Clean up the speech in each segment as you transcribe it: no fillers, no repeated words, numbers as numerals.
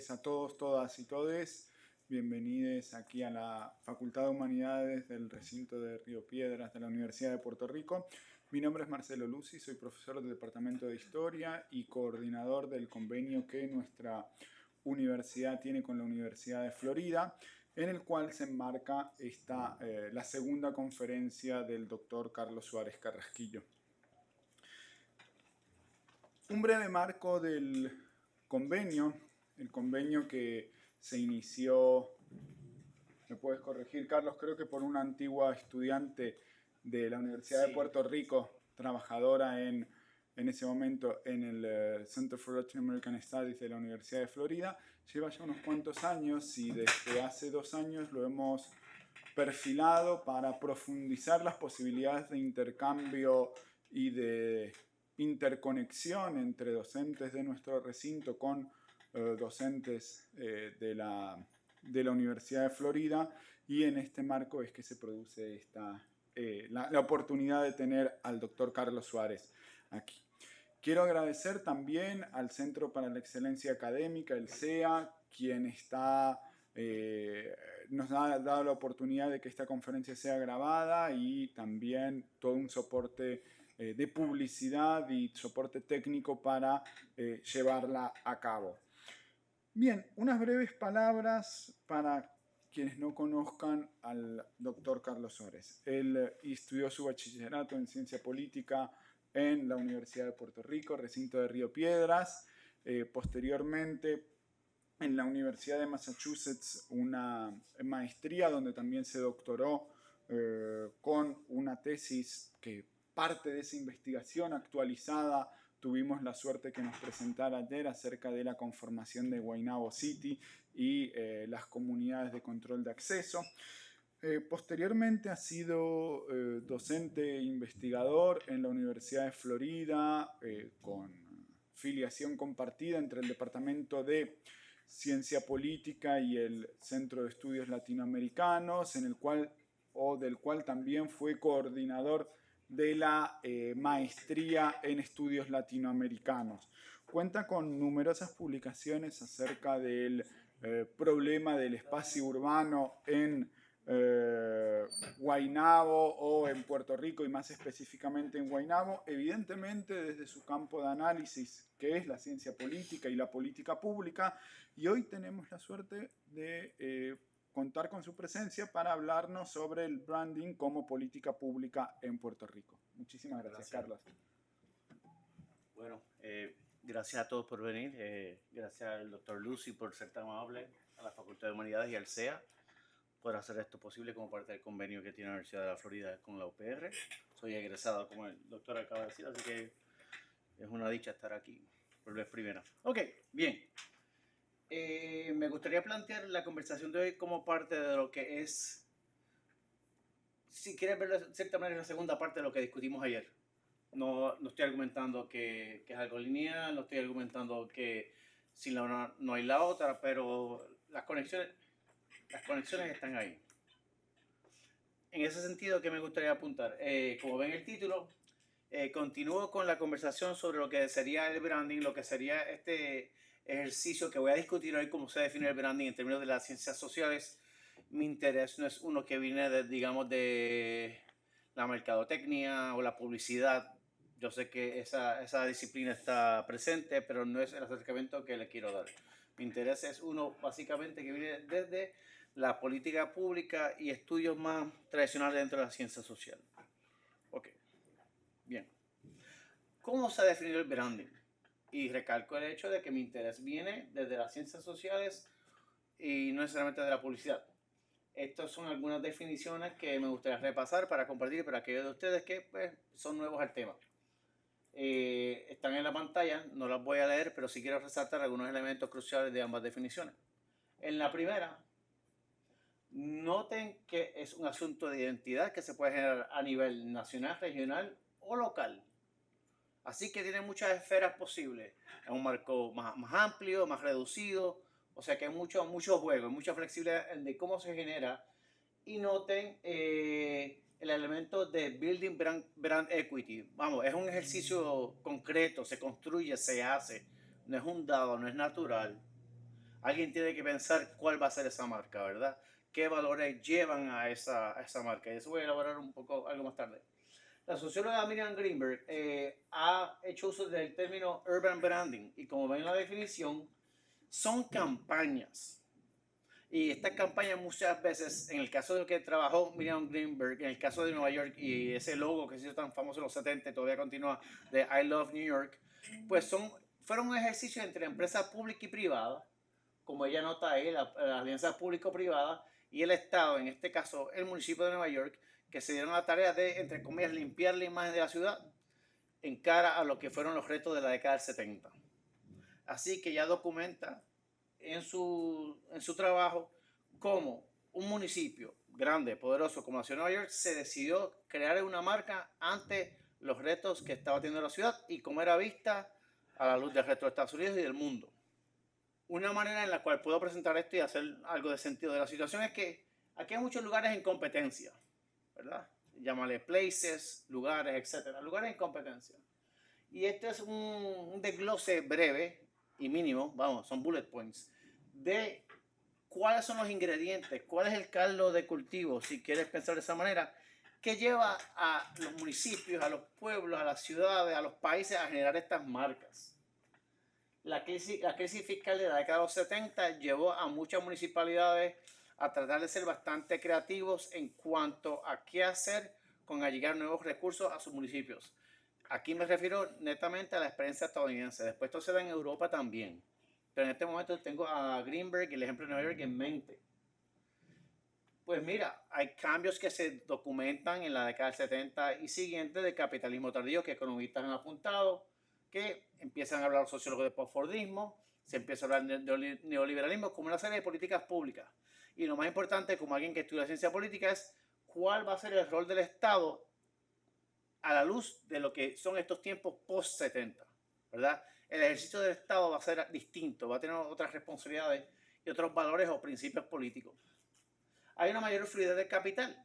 noches a todos, todas y todes. Bienvenidos aquí a la Facultad de Humanidades del recinto de Río Piedras de la Universidad de Puerto Rico. Mi nombre es Marcelo Lucy, soy profesor del Departamento de Historia y coordinador del convenio que nuestra universidad tiene con la Universidad de Florida, en el cual se enmarca la segunda conferencia del doctor Carlos Suárez Carrasquillo. Un breve marco del convenio, el convenio que se inició, me puedes corregir Carlos, creo que por una antigua estudiante de la Universidad de Puerto Rico, trabajadora en ese momento en el Center for Latin American Studies de la Universidad de Florida, lleva ya unos cuantos años y desde hace 2 años lo hemos perfilado para profundizar las posibilidades de intercambio y de interconexión entre docentes de nuestro recinto con docentes de la Universidad de Florida, y en este marco es que se produce la oportunidad de tener al doctor Carlos Suárez aquí. Quiero agradecer también al Centro para la Excelencia Académica, el CEA, quien nos ha dado la oportunidad de que esta conferencia sea grabada, y también todo un soporte de publicidad y soporte técnico para llevarla a cabo. Bien, unas breves palabras para quienes no conozcan al doctor Carlos Suárez. Él estudió su bachillerato en Ciencia Política en la Universidad de Puerto Rico, recinto de Río Piedras. Posteriormente, en la Universidad de Massachusetts, una maestría donde también se doctoró con una tesis que parte de esa investigación actualizada tuvimos la suerte que nos presentara ayer acerca de la conformación de Guaynabo City y las comunidades de control de acceso. Posteriormente ha sido docente e investigador en la Universidad de Florida, con filiación compartida entre el Departamento de Ciencia Política y el Centro de Estudios Latinoamericanos, del cual también fue coordinador de la maestría en estudios latinoamericanos. Cuenta con numerosas publicaciones acerca del problema del espacio urbano en Guaynabo o en Puerto Rico, y más específicamente en Guaynabo, evidentemente desde su campo de análisis, que es la ciencia política y la política pública, y hoy tenemos la suerte de contar con su presencia para hablarnos sobre el branding como política pública en Puerto Rico. Muchísimas gracias. Carlos. Bueno, gracias a todos por venir. Gracias al doctor Lucy por ser tan amable, a la Facultad de Humanidades y al CEA por hacer esto posible como parte del convenio que tiene la Universidad de la Florida con la UPR. Soy egresado, como el doctor acaba de decir, así que es una dicha estar aquí por vez primera. Ok, bien. Me gustaría plantear la conversación de hoy como parte de lo que es, si quieres verlo de cierta manera, la segunda parte de lo que discutimos ayer. No estoy argumentando que es algo lineal, no estoy argumentando que sin la una no hay la otra, pero las conexiones están ahí. En ese sentido, ¿qué me gustaría apuntar? Como ven el título, continúo con la conversación sobre lo que sería el branding, lo que sería este ejercicio que voy a discutir hoy, cómo se define el branding en términos de las ciencias sociales. Mi interés no es uno que viene de la mercadotecnia o la publicidad. Yo sé que esa disciplina está presente, pero no es el acercamiento que le quiero dar. Mi interés es uno básicamente que viene desde la política pública y estudios más tradicionales dentro de la ciencia social. Ok, bien. ¿Cómo se ha definido el branding? Y recalco el hecho de que mi interés viene desde las ciencias sociales y no necesariamente de la publicidad. Estas son algunas definiciones que me gustaría repasar para compartir para aquellos de ustedes que pues, son nuevos al tema. Están en la pantalla, no las voy a leer, pero sí quiero resaltar algunos elementos cruciales de ambas definiciones. En la primera, noten que es un asunto de identidad que se puede generar a nivel nacional, regional o local. Así que tiene muchas esferas posibles. Es un marco más amplio, más reducido. O sea que hay mucho juego, mucha flexibilidad de cómo se genera. Y noten el elemento de Building brand Equity. Vamos, es un ejercicio concreto, se construye, se hace. No es un dado, no es natural. alguien tiene que pensar cuál va a ser esa marca, ¿verdad? ¿Qué valores llevan a esa marca? Y eso voy a elaborar un poco algo más tarde. La socióloga Miriam Greenberg ha hecho uso del término urban branding y como ven en la definición, son campañas. Y estas campañas muchas veces, en el caso de lo que trabajó Miriam Greenberg, en el caso de Nueva York y ese logo que se hizo tan famoso en los 70 y todavía continúa, de I Love New York, pues fueron un ejercicio entre empresas públicas y privadas, como ella nota ahí, la alianza público-privada y el Estado, en este caso el municipio de Nueva York, que se dieron la tarea de, entre comillas, limpiar la imagen de la ciudad en cara a lo que fueron los retos de la década del 70. Así que ya documenta en su trabajo cómo un municipio grande, poderoso como la ciudad de Nueva York se decidió crear una marca ante los retos que estaba teniendo la ciudad y cómo era vista a la luz del resto de Estados Unidos y del mundo. Una manera en la cual puedo presentar esto y hacer algo de sentido de la situación es que aquí hay muchos lugares en competencia, ¿verdad? Llámale places, lugares, etcétera. Lugares en competencia. Y este es un desglose breve y mínimo, vamos, son bullet points, de cuáles son los ingredientes, cuál es el caldo de cultivo, si quieres pensar de esa manera, que lleva a los municipios, a los pueblos, a las ciudades, a los países a generar estas marcas. La crisis fiscal de la década de los 70 llevó a muchas municipalidades a tratar de ser bastante creativos en cuanto a qué hacer con allegar nuevos recursos a sus municipios. Aquí me refiero netamente a la experiencia estadounidense. Después esto se da en Europa también. Pero en este momento tengo a Greenberg y el ejemplo de Nueva York en mente. Pues mira, hay cambios que se documentan en la década del 70 y siguiente del capitalismo tardío que economistas han apuntado, que empiezan a hablar los sociólogos de postfordismo, se empieza a hablar de neoliberalismo como una serie de políticas públicas. Y lo más importante, como alguien que estudia ciencia política, es cuál va a ser el rol del Estado a la luz de lo que son estos tiempos post-70, ¿verdad? El ejercicio del Estado va a ser distinto, va a tener otras responsabilidades y otros valores o principios políticos. Hay una mayor fluidez del capital.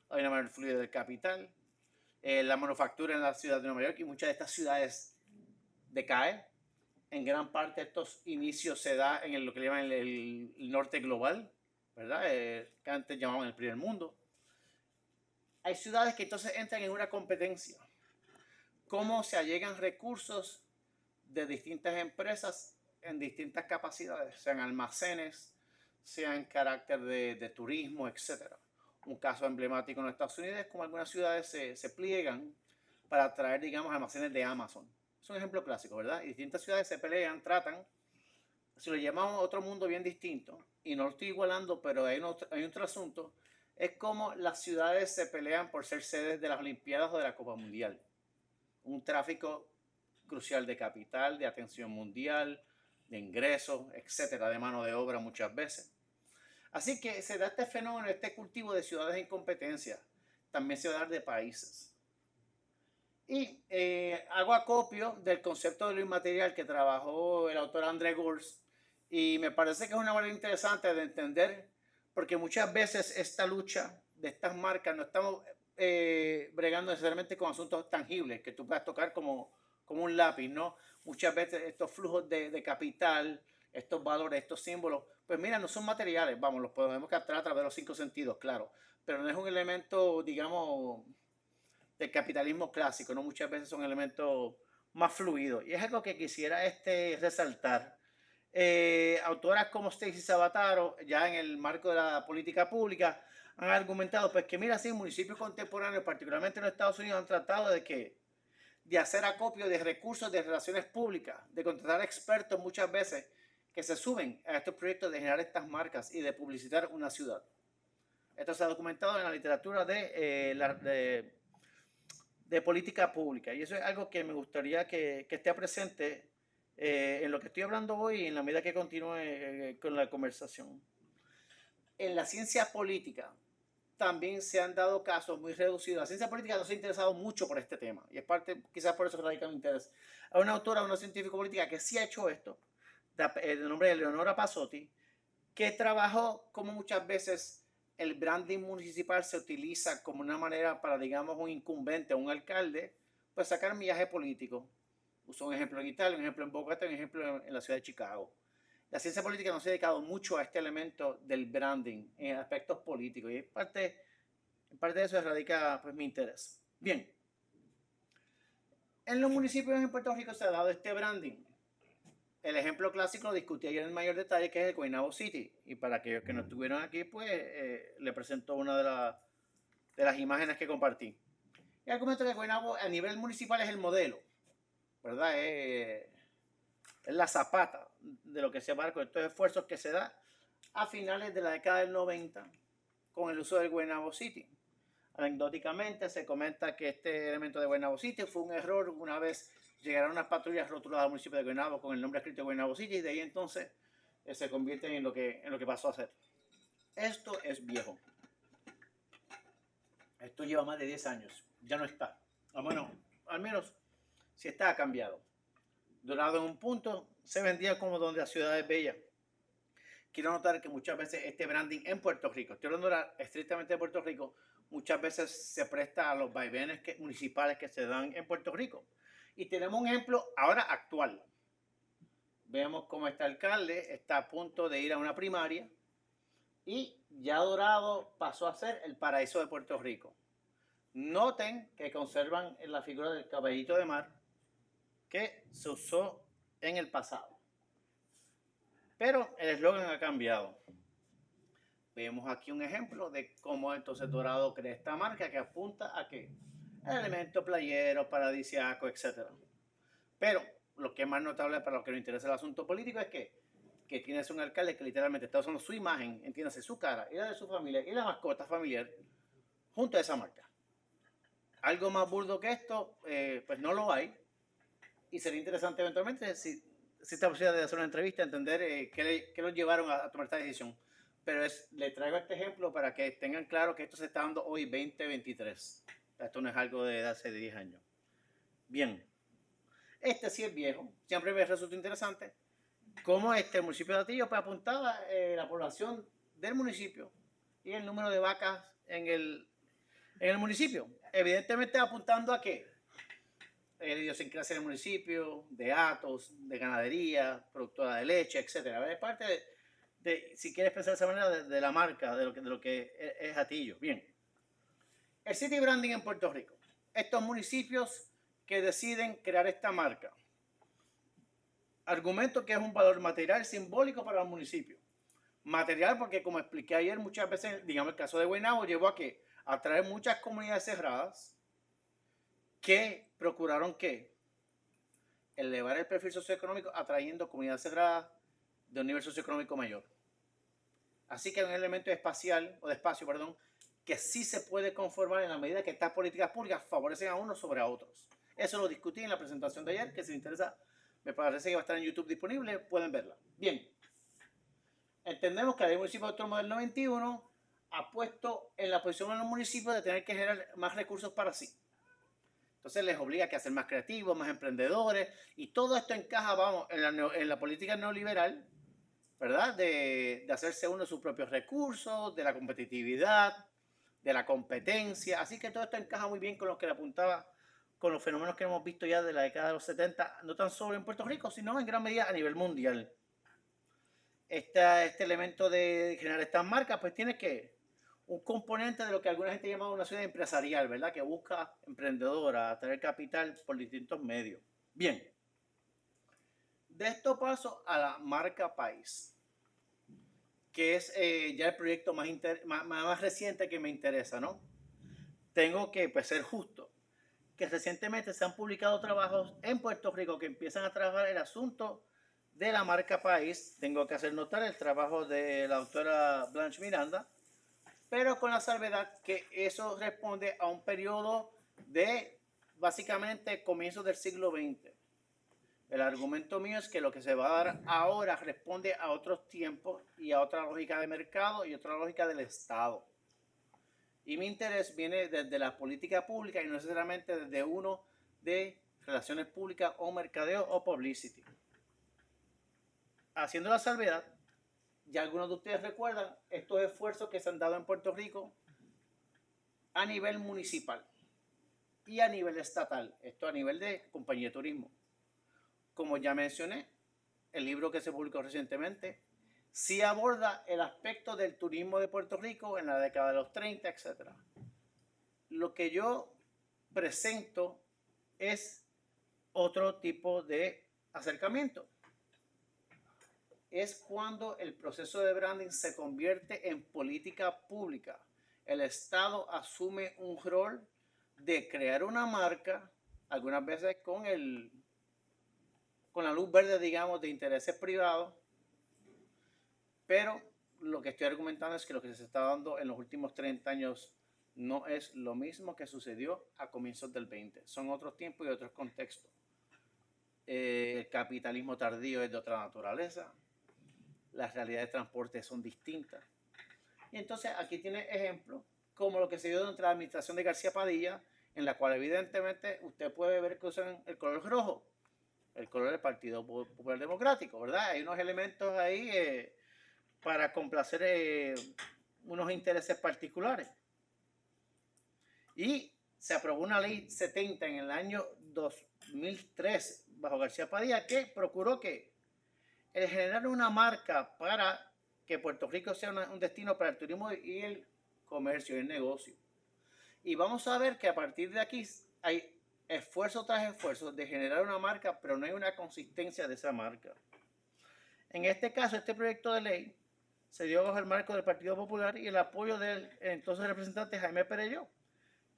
La manufactura en la ciudad de Nueva York y muchas de estas ciudades decaen. En gran parte estos inicios se da en lo que le llaman el norte global, ¿verdad? Que antes llamaban el primer mundo. Hay ciudades que entonces entran en una competencia. ¿Cómo se allegan recursos de distintas empresas en distintas capacidades? Sean almacenes, sean carácter de turismo, etc. Un caso emblemático en los Estados Unidos es como algunas ciudades se pliegan para traer, digamos, almacenes de Amazon. Es un ejemplo clásico, ¿verdad? Y distintas ciudades se pelean, tratan, si lo llamamos otro mundo bien distinto, y no lo estoy igualando, pero hay otro asunto, es como las ciudades se pelean por ser sedes de las Olimpiadas o de la Copa Mundial. Un tráfico crucial de capital, de atención mundial, de ingresos, etcétera, de mano de obra muchas veces. Así que se da este fenómeno, este cultivo de ciudades en competencia. También se va a dar de países. Y hago acopio del concepto de lo inmaterial que trabajó el autor André Gurs y me parece que es una manera interesante de entender, porque muchas veces esta lucha de estas marcas no estamos bregando necesariamente con asuntos tangibles que tú puedas tocar como un lápiz, ¿no? Muchas veces estos flujos de capital, estos valores, estos símbolos, pues mira, no son materiales, vamos, los podemos captar a través de los 5 sentidos, claro, pero no es un elemento, digamos, del capitalismo clásico, ¿no? Muchas veces son elementos más fluidos. Y es algo que quisiera resaltar. Autoras como Stacey Sabataro, ya en el marco de la política pública, han argumentado pues que mira, sí, municipios contemporáneos, particularmente en los Estados Unidos, han tratado de hacer acopio de recursos de relaciones públicas, de contratar expertos muchas veces que se suben a estos proyectos de generar estas marcas y de publicitar una ciudad. Esto se ha documentado en la literatura de política pública y eso es algo que me gustaría que esté presente en lo que estoy hablando hoy y en la medida que continúe con la conversación. En la ciencia política también se han dado casos muy reducidos. La ciencia política no se ha interesado mucho por este tema y es parte, quizás por eso que radica mi interés. Hay una autora, una científica política que sí ha hecho esto, de nombre de Eleonora Passotti, que trabajó como muchas veces el branding municipal se utiliza como una manera para, digamos, un incumbente, un alcalde, pues sacar millaje político. Usó un ejemplo en Italia, un ejemplo en Bogotá, un ejemplo en la ciudad de Chicago. la ciencia política no se ha dedicado mucho a este elemento del branding en aspectos políticos y en parte de eso radica pues, mi interés. Bien, en los municipios en Puerto Rico se ha dado este branding. El ejemplo clásico lo discutí ayer en mayor detalle, que es el Guaynabo City. Y para aquellos que no estuvieron aquí, pues le presento una de las imágenes que compartí. Y argumento que Guaynabo a nivel municipal es el modelo, ¿verdad? Es la zapata de lo que se marca con estos esfuerzos que se da a finales de la década del 90 con el uso del Guaynabo City. Anecdóticamente se comenta que este elemento de Guaynabo City fue un error. Una vez llegaron unas patrullas rotuladas al municipio de Guaynabo con el nombre escrito de Guaynabo City y de ahí entonces se convierte en lo que pasó a ser. Esto es viejo. Esto lleva más de 10 años. Ya no está. Bueno, al menos si está, ha cambiado. Dorado en un punto se vendía como donde la ciudad es bella. Quiero notar que muchas veces este branding en Puerto Rico, estoy hablando estrictamente de Puerto Rico, muchas veces se presta a los vaivenes municipales que se dan en Puerto Rico. Y tenemos un ejemplo ahora actual. Vemos cómo este alcalde está a punto de ir a una primaria y ya Dorado pasó a ser el paraíso de Puerto Rico. Noten que conservan la figura del caballito de mar que se usó en el pasado. Pero el eslogan ha cambiado. Vemos aquí un ejemplo de cómo entonces Dorado crea esta marca que apunta a que el elemento playero, paradisiaco, etc. Pero lo que es más notable para los que nos interesa el asunto político es que tienes un alcalde que literalmente está usando su imagen, entiéndase, su cara y la de su familia y la mascota familiar junto a esa marca. Algo más burdo que esto, pues no lo hay. Y sería interesante eventualmente si esta posibilidad de hacer una entrevista, entender qué los llevaron a tomar esta decisión. Pero le traigo este ejemplo para que tengan claro que esto se está dando hoy 2023. Esto no es algo de hace 10 años. Bien, este sí es viejo. Siempre me resulta interesante cómo el municipio de Atillo pues, apuntaba la población del municipio y el número de vacas en el municipio. Evidentemente apuntando a qué? La idiosincrasia del municipio, de atos, de ganadería, productora de leche, etc. Es parte de, si quieres pensar de esa manera, de la marca, de lo que es Atillo. Bien. El city branding en Puerto Rico. Estos municipios que deciden crear esta marca. Argumento que es un valor material simbólico para el municipio. Material porque, como expliqué ayer, muchas veces, digamos el caso de Guaynabo, llevó a que atraer muchas comunidades cerradas que procuraron que elevar el perfil socioeconómico atrayendo comunidades cerradas de un nivel socioeconómico mayor. Así que hay un elemento espacial, o de espacio, perdón, que sí se puede conformar en la medida que estas políticas públicas favorecen a unos sobre a otros. Eso lo discutí en la presentación de ayer, que si les interesa, me parece que va a estar en YouTube disponible, pueden verla. Bien, entendemos que el municipio autónomo del 91 ha puesto en la posición a los municipios de tener que generar más recursos para sí. Entonces les obliga a que sean más creativos, más emprendedores, y todo esto encaja, vamos, en la política neoliberal, ¿verdad? De hacerse uno de sus propios recursos, de la competitividad, de la competencia. Así que todo esto encaja muy bien con lo que le apuntaba, con los fenómenos que hemos visto ya de la década de los 70, no tan solo en Puerto Rico, sino en gran medida a nivel mundial. Este elemento de generar estas marcas, pues tiene que un componente de lo que alguna gente llama una ciudad empresarial, ¿verdad? Que busca emprendedora, atraer capital por distintos medios. Bien, de esto paso a la marca país, que es ya el proyecto más reciente que me interesa, ¿no? Tengo que pues, ser justo, que recientemente se han publicado trabajos en Puerto Rico que empiezan a trabajar el asunto de la marca país. Tengo que hacer notar el trabajo de la doctora Blanche Miranda, pero con la salvedad que eso responde a un periodo de básicamente comienzos del siglo XX. El argumento mío es que lo que se va a dar ahora responde a otros tiempos y a otra lógica de mercado y otra lógica del Estado. Y mi interés viene desde la política pública y no necesariamente desde uno de relaciones públicas o mercadeo o publicity. Haciendo la salvedad, ya algunos de ustedes recuerdan estos esfuerzos que se han dado en Puerto Rico a nivel municipal y a nivel estatal. Esto a nivel de compañía de turismo. Como ya mencioné, el libro que se publicó recientemente, sí aborda el aspecto del turismo de Puerto Rico en la década de los 30, etc. Lo que yo presento es otro tipo de acercamiento. Es cuando el proceso de branding se convierte en política pública. El Estado asume un rol de crear una marca, algunas veces con la luz verde, digamos, de intereses privados, pero lo que estoy argumentando es que lo que se está dando en los últimos 30 años no es lo mismo que sucedió a comienzos del 20. Son otros tiempos y otros contextos. El capitalismo tardío es de otra naturaleza. Las realidades de transporte son distintas. Y entonces aquí tiene ejemplos como lo que se dio durante la administración de García Padilla, en la cual evidentemente usted puede ver que usan el color rojo, el color del Partido Popular Democrático, ¿verdad? Hay unos elementos ahí para complacer unos intereses particulares. Y se aprobó una ley 70 en el año 2003 bajo García Padilla que procuró que el generar una marca para que Puerto Rico sea un destino para el turismo y el comercio y el negocio. Y vamos a ver que a partir de aquí hay esfuerzo tras esfuerzo de generar una marca, pero no hay una consistencia de esa marca. En este caso, este proyecto de ley se dio bajo el marco del Partido Popular y el apoyo del entonces representante Jaime Perelló,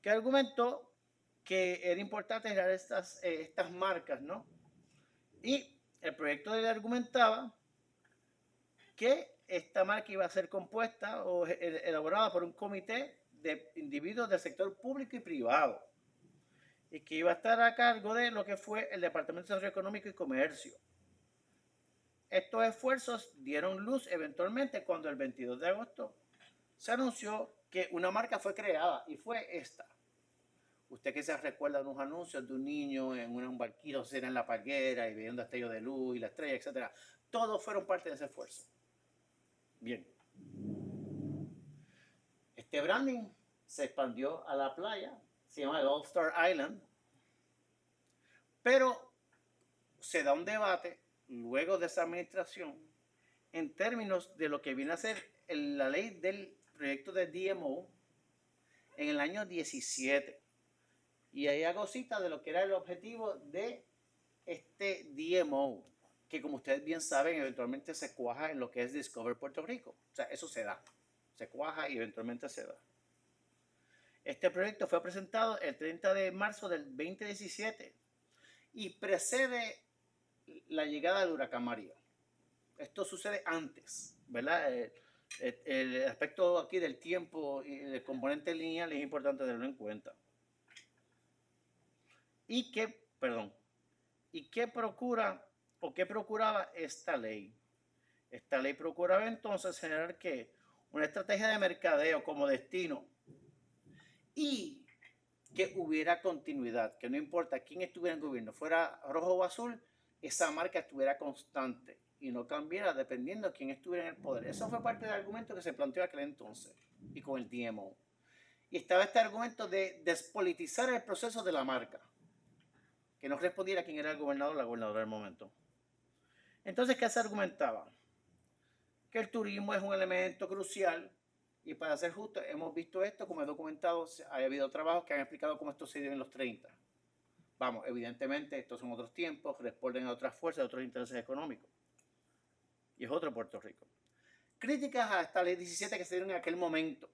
que argumentó que era importante generar estas marcas, ¿no? Y el proyecto de ley argumentaba que esta marca iba a ser compuesta o elaborada por un comité de individuos del sector público y privado y que iba a estar a cargo de lo que fue el Departamento de Desarrollo Económico y Comercio. Estos esfuerzos dieron luz eventualmente cuando el 22 de agosto se anunció que una marca fue creada y fue esta. Usted que se recuerda de unos anuncios de un niño en un barquito en la palguera y viendo un destello de luz y la estrella, etc. Todos fueron parte de ese esfuerzo. Bien. Este branding se expandió a la playa, se llama el All Star Island, pero se da un debate luego de esa administración en términos de lo que viene a ser la ley del proyecto de DMO en el año 17. Y ahí hago cita de lo que era el objetivo de este DMO, que como ustedes bien saben, eventualmente se cuaja en lo que es Discover Puerto Rico. O sea, eso se da. Se cuaja y eventualmente se da. Este proyecto fue presentado el 30 de marzo del 2017 y precede la llegada del huracán María. Esto sucede antes, ¿verdad? El aspecto aquí del tiempo y el componente lineal es importante tenerlo en cuenta. ¿Y qué procura o qué procuraba esta ley? Esta ley procuraba entonces generar ¿qué? Una estrategia de mercadeo como destino y que hubiera continuidad, que no importa quién estuviera en el gobierno, fuera rojo o azul, esa marca estuviera constante y no cambiara dependiendo de quién estuviera en el poder. Eso fue parte del argumento que se planteó aquel entonces y con el DMO. Y estaba este argumento de despolitizar el proceso de la marca, que no respondiera a quién era el gobernador o la gobernadora del momento. Entonces, ¿qué se argumentaba? Que el turismo es un elemento crucial y para ser justo, hemos visto esto, como he documentado, ha habido trabajos que han explicado cómo esto se dio en los 30. Vamos, evidentemente, estos son otros tiempos, responden a otras fuerzas, a otros intereses económicos. Y es otro Puerto Rico. Críticas a esta ley 17 que se dieron en aquel momento.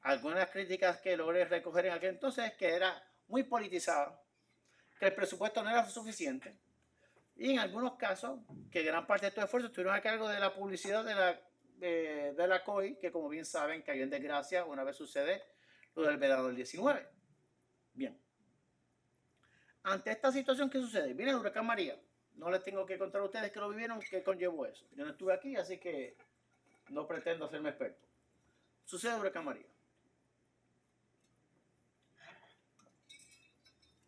Algunas críticas que logré recoger en aquel entonces es que era muy politizada, que el presupuesto no era suficiente y en algunos casos que gran parte de estos esfuerzos estuvieron a cargo de la publicidad de la COI, que como bien saben cayó en desgracia una vez sucede lo del verano del 19. Bien. Ante esta situación, ¿qué sucede? Viene el huracán María. No les tengo que contar a ustedes que lo vivieron, que conllevó eso. Yo no estuve aquí, así que no pretendo hacerme experto. Sucede el huracán María.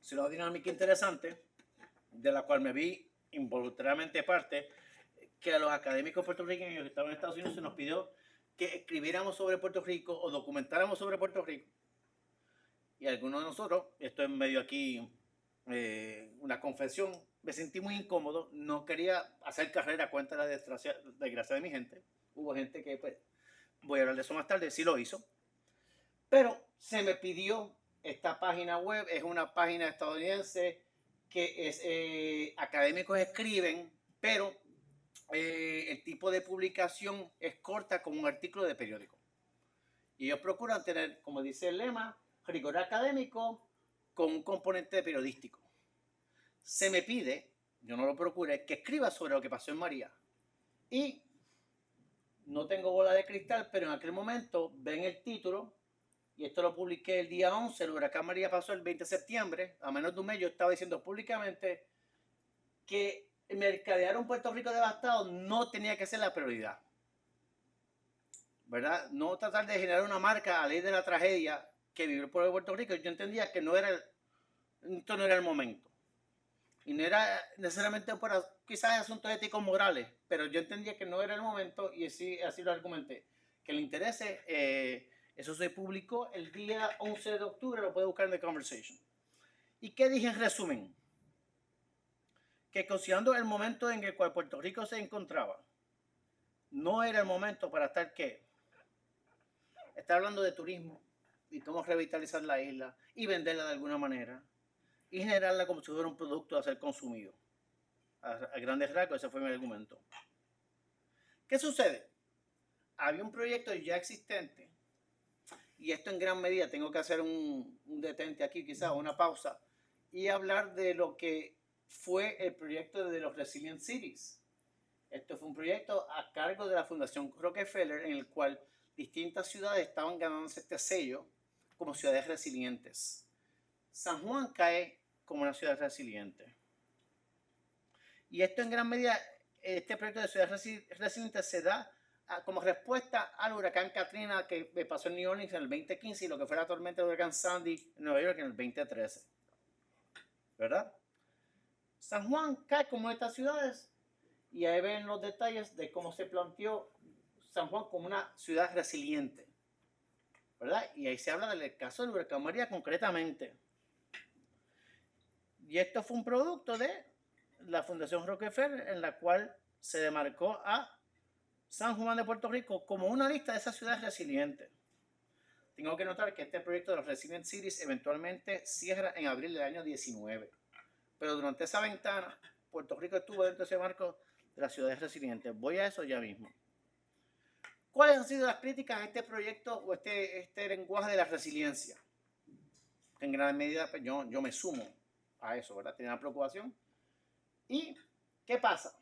Se lo da dinámica interesante, de la cual me vi involuntariamente parte, que a los académicos puertorriqueños que estaban en Estados Unidos se nos pidió que escribiéramos sobre Puerto Rico o documentáramos sobre Puerto Rico. Y algunos de nosotros, esto es medio aquí una confesión, me sentí muy incómodo, no quería hacer carrera a cuenta de la desgracia de mi gente. Hubo gente que, pues, voy a hablar de eso más tarde, sí lo hizo. Pero se me pidió esta página web, es una página estadounidense que es académicos escriben, pero el tipo de publicación es corta como un artículo de periódico. Y ellos procuran tener, como dice el lema, rigor académico con un componente periodístico. Se me pide, yo no lo procuré, que escriba sobre lo que pasó en María. Y no tengo bola de cristal, pero en aquel momento ven el título, y esto lo publiqué el día 11, el huracán María pasó el 20 de septiembre, a menos de un mes yo estaba diciendo públicamente que mercadear un Puerto Rico devastado no tenía que ser la prioridad, ¿verdad? No tratar de generar una marca a ley de la tragedia que vivió el pueblo de Puerto Rico. Yo entendía que esto no era el momento. Y no era necesariamente por quizás asuntos éticos morales, pero yo entendía que no era el momento y así lo argumenté. Que le interese, eso se publicó el día 11 de octubre, lo puede buscar en The Conversation. ¿Y qué dije en resumen? Que considerando el momento en el cual Puerto Rico se encontraba, no era el momento para estar hablando de turismo y cómo revitalizar la isla y venderla de alguna manera y generarla como si fuera un producto a ser consumido. A grandes rasgos, ese fue mi argumento. ¿Qué sucede? Había un proyecto ya existente, y esto en gran medida tengo que hacer un detente aquí, quizás una pausa, y hablar de lo que fue el proyecto de los Resilient Cities. Esto fue un proyecto a cargo de la Fundación Rockefeller, en el cual distintas ciudades estaban ganándose este sello como ciudades resilientes. San Juan cae como una ciudad resiliente. Y esto en gran medida, este proyecto de ciudades resilientes se da como respuesta al huracán Katrina que pasó en New Orleans en el 2015 y lo que fue la tormenta del huracán Sandy en Nueva York en el 2013. ¿Verdad? San Juan cae como estas ciudades y ahí ven los detalles de cómo se planteó San Juan como una ciudad resiliente. ¿Verdad? Y ahí se habla del caso del huracán María concretamente. Y esto fue un producto de la Fundación Rockefeller, en la cual se demarcó a San Juan de Puerto Rico como una lista de esas ciudades resilientes. Tengo que notar que este proyecto de los Resilient Cities eventualmente cierra en abril del año 19. Pero durante esa ventana, Puerto Rico estuvo dentro de ese marco de las ciudades resilientes. Voy a eso ya mismo. ¿Cuáles han sido las críticas a este proyecto o este lenguaje de la resiliencia? En gran medida, pues yo me sumo a eso, ¿verdad? Tenía una preocupación. ¿Y qué pasa?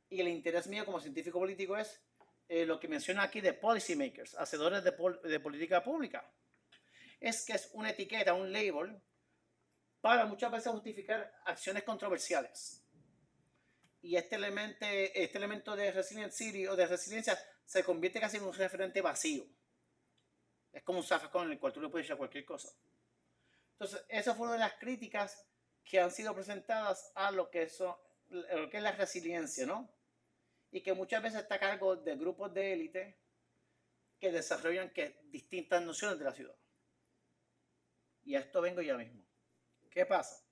Y el interés mío como científico político es lo que menciona aquí de policymakers, hacedores de política pública. Es que es una etiqueta, un label, para muchas veces justificar acciones controversiales. Y este elemento de Resilient City o de resiliencia se convierte casi en un referente vacío. Es como un zafacón en el cual tú le puedes echar cualquier cosa. Entonces, esas fueron las críticas que han sido presentadas a lo que es la resiliencia, ¿no? Y que muchas veces está a cargo de grupos de élite que desarrollan distintas nociones de la ciudad. Y a esto vengo ya mismo. ¿Qué pasa?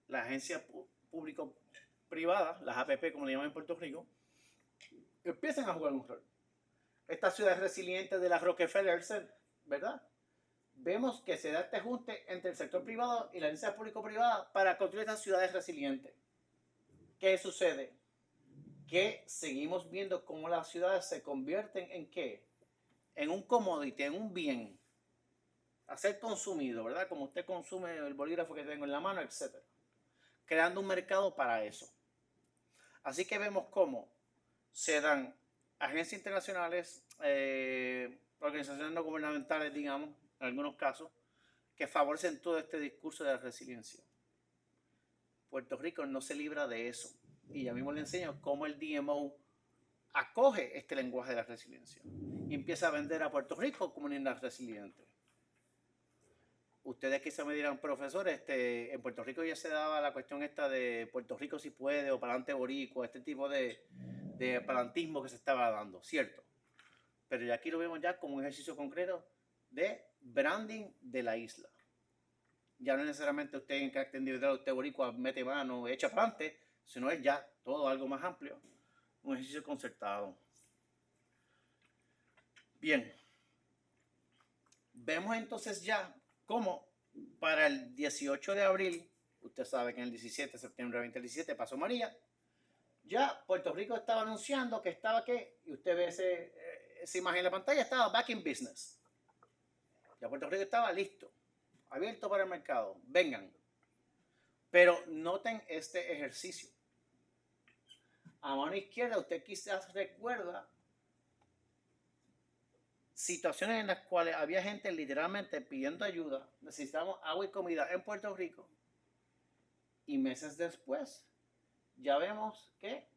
Las agencias público-privadas, las APP como le llaman en Puerto Rico, empiezan a jugar un rol. Estas ciudades resilientes de la Rockefeller, ¿verdad? Vemos que se da este junte entre el sector privado y la agencia público-privada para construir estas ciudades resilientes. ¿Qué sucede? Que seguimos viendo cómo las ciudades se convierten en ¿qué? En un commodity, en un bien a ser consumido, ¿verdad? Como usted consume el bolígrafo que tengo en la mano, etc. Creando un mercado para eso. Así que vemos cómo se dan agencias internacionales, organizaciones no gubernamentales, digamos, en algunos casos, que favorecen todo este discurso de la resiliencia. Puerto Rico no se libra de eso. Y ya mismo le enseño cómo el DMO acoge este lenguaje de la resiliencia y empieza a vender a Puerto Rico como una isla resiliente. Ustedes quizás me dirán, profesor, en Puerto Rico ya se daba la cuestión esta de Puerto Rico si puede o Palante Boricua, este tipo de palantismo que se estaba dando, cierto. Pero ya aquí lo vemos ya como un ejercicio concreto de branding de la isla. Ya no necesariamente usted en carácter individual, usted boricua, mete mano, echa para adelante, sino es ya todo algo más amplio. Un ejercicio concertado. Bien. Vemos entonces ya cómo para el 18 de abril, usted sabe que en el 17 de septiembre de 2017 pasó María, ya Puerto Rico estaba anunciando que estaba que, y usted ve esa imagen en la pantalla, estaba back in business. Ya Puerto Rico estaba listo, abierto para el mercado, vengan. Pero noten este ejercicio. A mano izquierda usted quizás recuerda situaciones en las cuales había gente literalmente pidiendo ayuda, necesitamos agua y comida en Puerto Rico. Y meses después, ya vemos que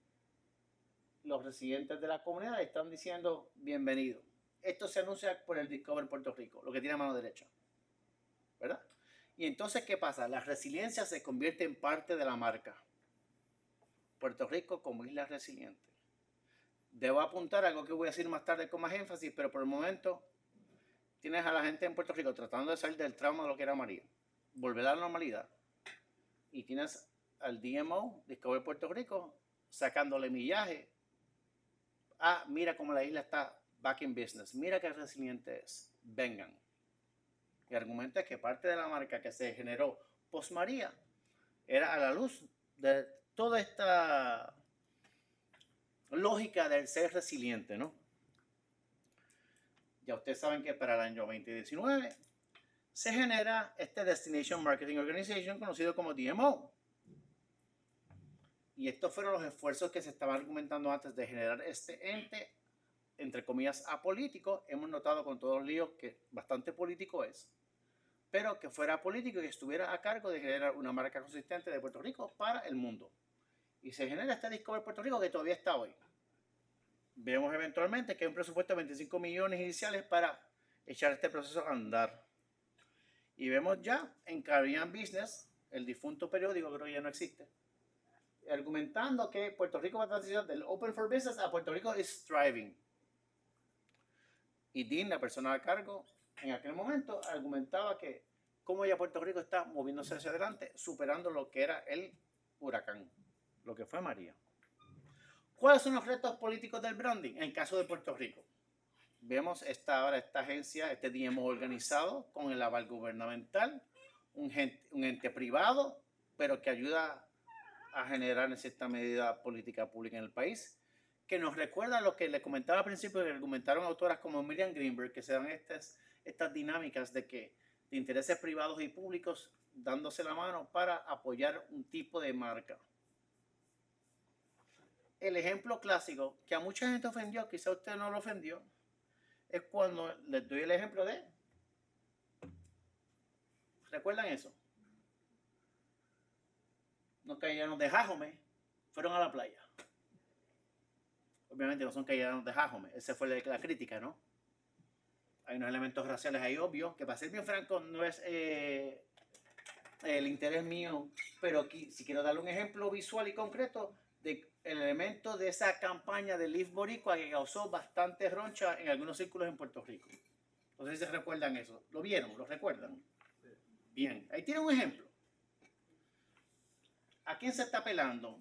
los residentes de la comunidad están diciendo bienvenido. Esto se anuncia por el Discover Puerto Rico, lo que tiene a mano derecha. ¿Verdad? Y entonces, ¿qué pasa? La resiliencia se convierte en parte de la marca. Puerto Rico como isla resiliente. Debo apuntar algo que voy a decir más tarde con más énfasis, pero por el momento tienes a la gente en Puerto Rico tratando de salir del trauma de lo que era María, volver a la normalidad. Y tienes al DMO, Discover Puerto Rico, sacándole millaje. Ah, mira cómo la isla está back in business. Mira qué resiliente es. Vengan. Y el argumento es que parte de la marca que se generó post María era a la luz de toda esta lógica del ser resiliente, ¿no? Ya ustedes saben que para el año 2019 se genera este Destination Marketing Organization conocido como DMO. Y estos fueron los esfuerzos que se estaban argumentando antes de generar este ente, entre comillas, apolítico. Hemos notado con todos los líos que bastante político es, pero que fuera político y que estuviera a cargo de generar una marca consistente de Puerto Rico para el mundo. Y se genera este Discover Puerto Rico que todavía está hoy. Vemos eventualmente que hay un presupuesto de 25 millones iniciales para echar este proceso a andar. Y vemos ya en Caribbean Business, el difunto periódico, creo que ya no existe, argumentando que Puerto Rico va a transicionar del Open for Business a Puerto Rico is Thriving. Y Dean, la persona a cargo, en aquel momento argumentaba que cómo ya Puerto Rico está moviéndose hacia adelante, superando lo que era el huracán, lo que fue María. ¿Cuáles son los retos políticos del branding en el caso de Puerto Rico? Vemos esta agencia, este DMO organizado con el aval gubernamental, un ente privado, pero que ayuda a generar en cierta medida política pública en el país, que nos recuerda lo que le comentaba al principio, que argumentaron autoras como Miriam Greenberg, que se dan estas dinámicas de intereses privados y públicos dándose la mano para apoyar un tipo de marca. El ejemplo clásico que a mucha gente ofendió, quizá usted no lo ofendió, es cuando les doy el ejemplo de, ¿recuerdan eso? Los cayellanos de Jajome fueron a la playa. Obviamente no son cayellanos de Jajome, esa fue la crítica, ¿no? Hay unos elementos raciales ahí obvios, que para ser bien franco no es el interés mío, pero aquí si quiero darle un ejemplo visual y concreto del elemento de esa campaña de Live Boricua que causó bastante roncha en algunos círculos en Puerto Rico. No sé si se recuerdan eso. ¿Lo vieron? ¿Lo recuerdan? Bien, ahí tiene un ejemplo. ¿A quién se está apelando?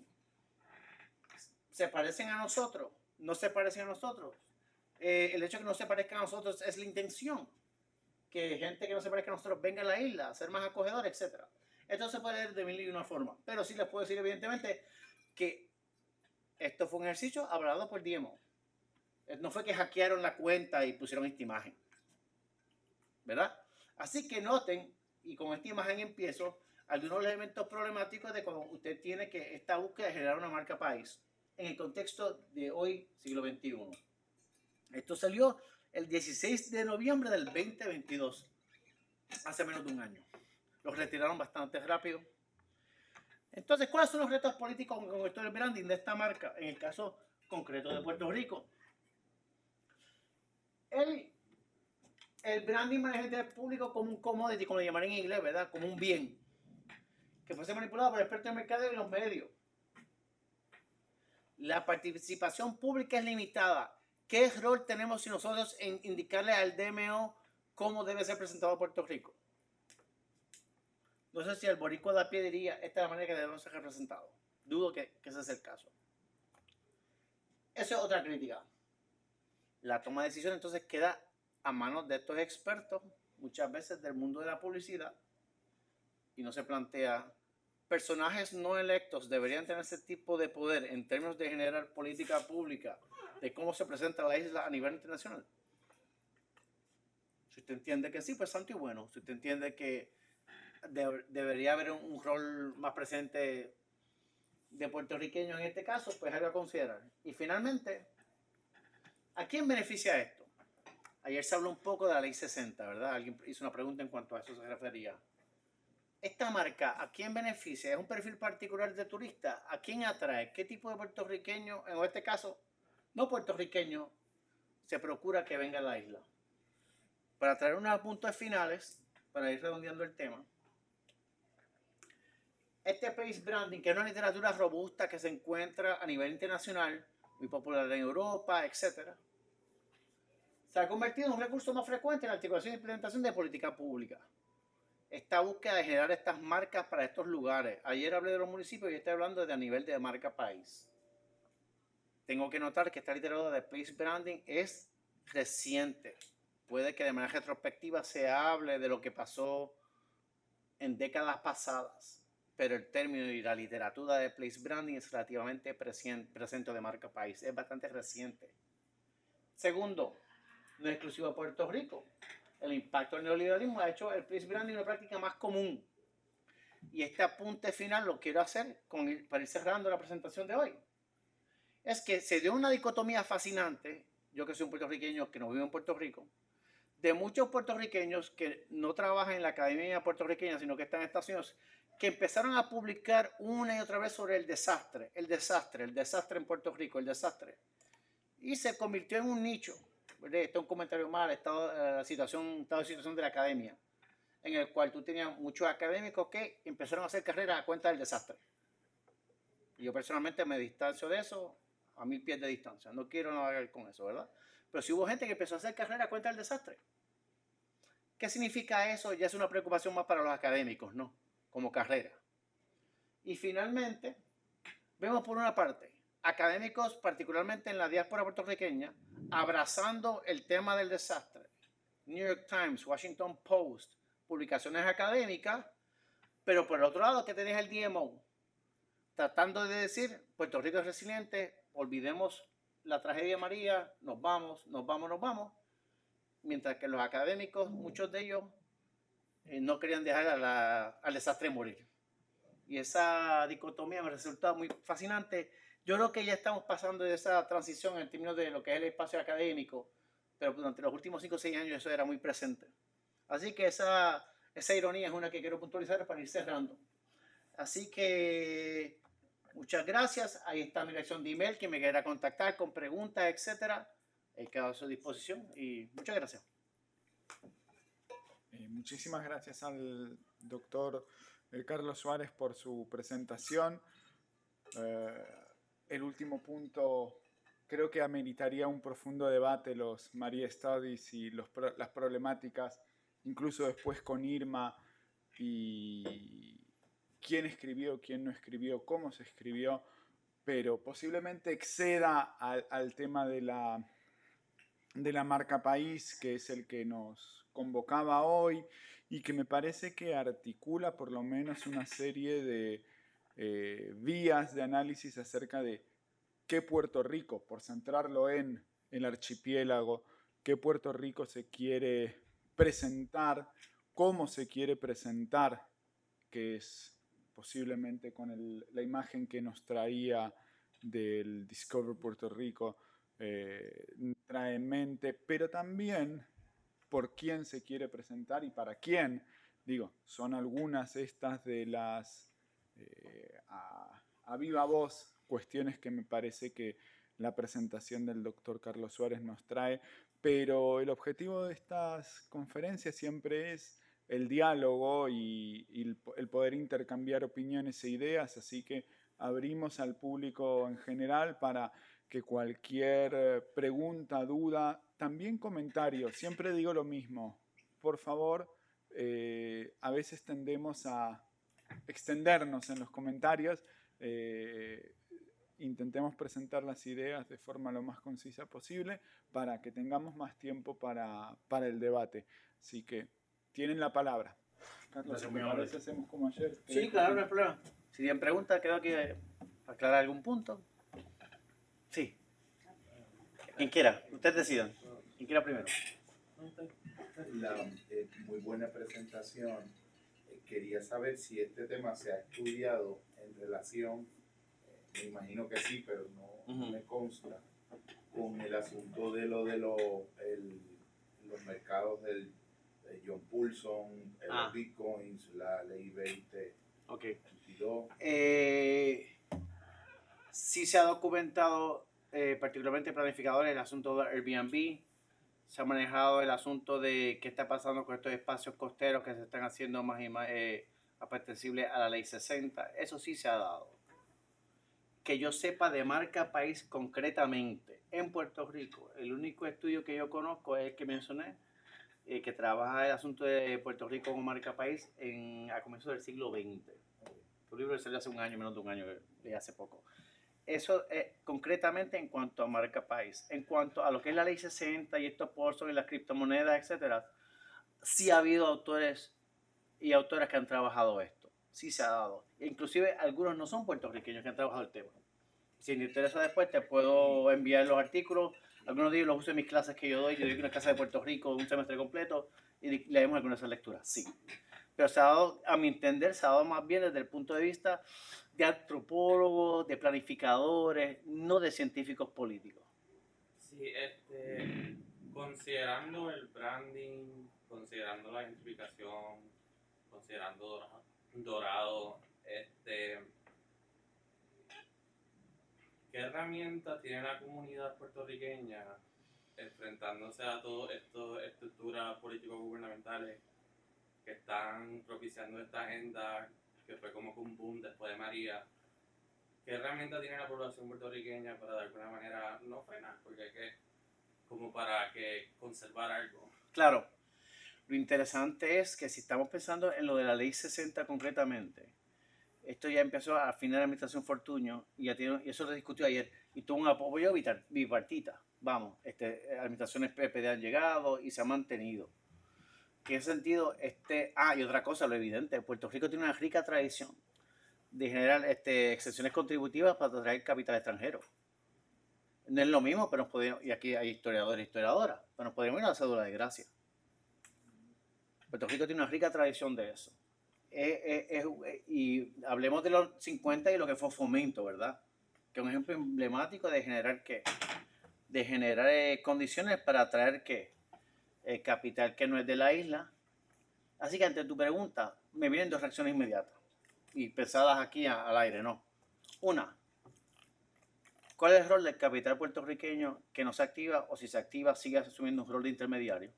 ¿Se parecen a nosotros? ¿No se parecen a nosotros? El hecho de que no se parezcan a nosotros es la intención. Que gente que no se parezca a nosotros venga a la isla, a ser más acogedora, etc. Esto se puede ver de mil y una forma. Pero sí les puedo decir evidentemente que esto fue un ejercicio hablado por DMO. No fue que hackearon la cuenta y pusieron esta imagen. ¿Verdad? Así que noten, y con esta imagen empiezo, algunos elementos problemáticos de cuando usted tiene que esta búsqueda de generar una marca país en el contexto de hoy, siglo XXI. Esto salió el 16 de noviembre del 2022, hace menos de un año. Los retiraron bastante rápido. Entonces, ¿cuáles son los retos políticos con esto del branding de esta marca? En el caso concreto de Puerto Rico. El branding maneja el público como un commodity, como le llaman en inglés, ¿verdad? Como un bien que puede ser manipulado por expertos en mercado y los medios. La participación pública es limitada. ¿Qué rol tenemos si nosotros en indicarle al DMO cómo debe ser presentado Puerto Rico? No sé si el boricua de a pie diría, esta es la manera que debemos ser representados. Dudo que ese sea el caso. Eso es otra crítica. La toma de decisiones entonces queda a manos de estos expertos, muchas veces del mundo de la publicidad, y no se plantea, personajes no electos deberían tener ese tipo de poder en términos de generar política pública, de cómo se presenta la isla a nivel internacional. Si usted entiende que sí, pues santo y bueno. Si usted entiende que debería haber un rol más presente de puertorriqueños en este caso, pues algo a considerar. Y finalmente, ¿a quién beneficia esto? Ayer se habló un poco de la ley 60, ¿verdad? Alguien hizo una pregunta en cuanto a eso se refería. Esta marca, ¿a quién beneficia? ¿Es un perfil particular de turista? ¿A quién atrae? ¿Qué tipo de puertorriqueño, en este caso, no puertorriqueño, se procura que venga a la isla? Para traer unos puntos finales, para ir redondeando el tema, este place branding, que es una literatura robusta que se encuentra a nivel internacional, muy popular en Europa, etc., se ha convertido en un recurso más frecuente en la articulación e implementación de política pública. Esta búsqueda de generar estas marcas para estos lugares. Ayer hablé de los municipios y estoy hablando de a nivel de marca país. Tengo que notar que esta literatura de place branding es reciente. Puede que de manera retrospectiva se hable de lo que pasó en décadas pasadas, pero el término y la literatura de place branding es relativamente presente de marca país. Es bastante reciente. Segundo, no es exclusivo de Puerto Rico. El impacto del neoliberalismo ha hecho el place branding una práctica más común. Y este apunte final lo quiero hacer para ir cerrando la presentación de hoy. Es que se dio una dicotomía fascinante, yo que soy un puertorriqueño que no vivo en Puerto Rico, de muchos puertorriqueños que no trabajan en la academia puertorriqueña, sino que están en Estados Unidos, que empezaron a publicar una y otra vez sobre el desastre en Puerto Rico, el desastre. Y se convirtió en un nicho. Esto es un comentario mal, estado de situación de la academia, en el cual tú tenías muchos académicos que empezaron a hacer carreras a cuenta del desastre. Y yo personalmente me distancio de eso a 1000 pies de distancia. No quiero nada ver con eso, ¿verdad? Pero sí hubo gente que empezó a hacer carrera a cuenta del desastre. ¿Qué significa eso? Ya es una preocupación más para los académicos, ¿no? Como carrera. Y finalmente, vemos por una parte académicos, particularmente en la diáspora puertorriqueña, abrazando el tema del desastre. New York Times, Washington Post, publicaciones académicas, pero por el otro lado, ¿qué tenés el DMO? Tratando de decir, Puerto Rico es resiliente, olvidemos la tragedia de María, nos vamos, mientras que los académicos, muchos de ellos, no querían dejar al desastre morir. Y esa dicotomía me resulta muy fascinante. Yo creo que ya estamos pasando de esa transición en términos de lo que es el espacio académico, pero durante los últimos 5 o 6 años eso era muy presente. Así que esa ironía es una que quiero puntualizar para ir cerrando. Así que muchas gracias. Ahí está mi dirección de email, quien me quiera contactar con preguntas, etcétera. Quedo a su disposición y muchas gracias. Muchísimas gracias al doctor Carlos Suárez por su presentación. El último punto creo que ameritaría un profundo debate, los María Studies y las problemáticas, incluso después con Irma y quién escribió, quién no escribió, cómo se escribió, pero posiblemente exceda al tema de la marca país, que es el que nos convocaba hoy y que me parece que articula por lo menos una serie de vías de análisis acerca de qué Puerto Rico, por centrarlo en el archipiélago, qué Puerto Rico se quiere presentar, cómo se quiere presentar, que es posiblemente con la imagen que nos traía del Discover Puerto Rico, trae en mente, pero también por quién se quiere presentar y para quién. Digo, son algunas estas de las a viva voz cuestiones que me parece que la presentación del doctor Carlos Suárez nos trae, pero el objetivo de estas conferencias siempre es el diálogo y el poder intercambiar opiniones e ideas, así que abrimos al público en general para que cualquier pregunta, duda, también comentario, siempre digo lo mismo, por favor, a veces tendemos a extendernos en los comentarios. Intentemos presentar las ideas de forma lo más concisa posible para que tengamos más tiempo para el debate. Así que tienen la palabra. Carlos, a veces hacemos como ayer. Sí, claro, no hay problema. Si tienen preguntas, quedo aquí a aclarar algún punto. Sí. Quien quiera, ustedes decidan. Quien quiera primero. Muy buena presentación. Quería saber si este tema se ha estudiado en relación, me imagino que sí, pero no me consta, con el asunto de los mercados de John Paulson, los bitcoins, la ley 2022. Sí se ha documentado, particularmente planificadores, el asunto de Airbnb. Se ha manejado el asunto de qué está pasando con estos espacios costeros que se están haciendo más y más apetecibles a la ley 60. Eso sí se ha dado. Que yo sepa de marca país concretamente en Puerto Rico, el único estudio que yo conozco es el que mencioné, que trabaja el asunto de Puerto Rico como marca país a comienzos del siglo XX. Tu libro salió hace un año, menos de un año, de hace poco. Eso concretamente en cuanto a marca país. En cuanto a lo que es la ley 60 y estos Paulson y las criptomonedas, etcétera, sí ha habido autores y autoras que han trabajado esto. Sí se ha dado. Inclusive algunos no son puertorriqueños que han trabajado el tema. Si te interesa después te puedo enviar los artículos. Algunos de ellos los uso en mis clases que yo doy. Yo doy una clase de Puerto Rico un semestre completo y leemos algunas de esas lecturas. Sí. Pero se ha dado, a mi entender, se ha dado más bien desde el punto de vista de antropólogos, de planificadores, no de científicos políticos. Sí, considerando el branding, considerando la gentrificación, considerando Dorado, ¿qué herramientas tiene la comunidad puertorriqueña enfrentándose a todas estas estructuras político-gubernamentales que están propiciando esta agenda que fue como que un boom después de María? ¿Qué herramientas tiene la población puertorriqueña para de alguna manera no frenar? Porque hay que, como para que conservar algo. Claro, lo interesante es que si estamos pensando en lo de la ley 60 concretamente, esto ya empezó a final de la administración Fortuño y eso se discutió ayer y tuvo un apoyo bipartita. Vamos, administraciones PPD han llegado y se han mantenido. ¿Qué sentido? Y otra cosa, lo evidente, Puerto Rico tiene una rica tradición de generar exenciones contributivas para atraer capital extranjero. No es lo mismo, pero y aquí hay historiadores e historiadoras, pero nos podemos ir a la cédula de gracia. Puerto Rico tiene una rica tradición de eso. Y hablemos de los 50 y lo que fue Fomento, ¿verdad? Que es un ejemplo emblemático de generar ¿qué? De generar condiciones para atraer ¿qué? Capital que no es de la isla. Así que ante tu pregunta, me vienen dos reacciones inmediatas y pensadas aquí al aire, ¿no? Una, ¿cuál es el rol del capital puertorriqueño que no se activa o si se activa sigue asumiendo un rol de intermediario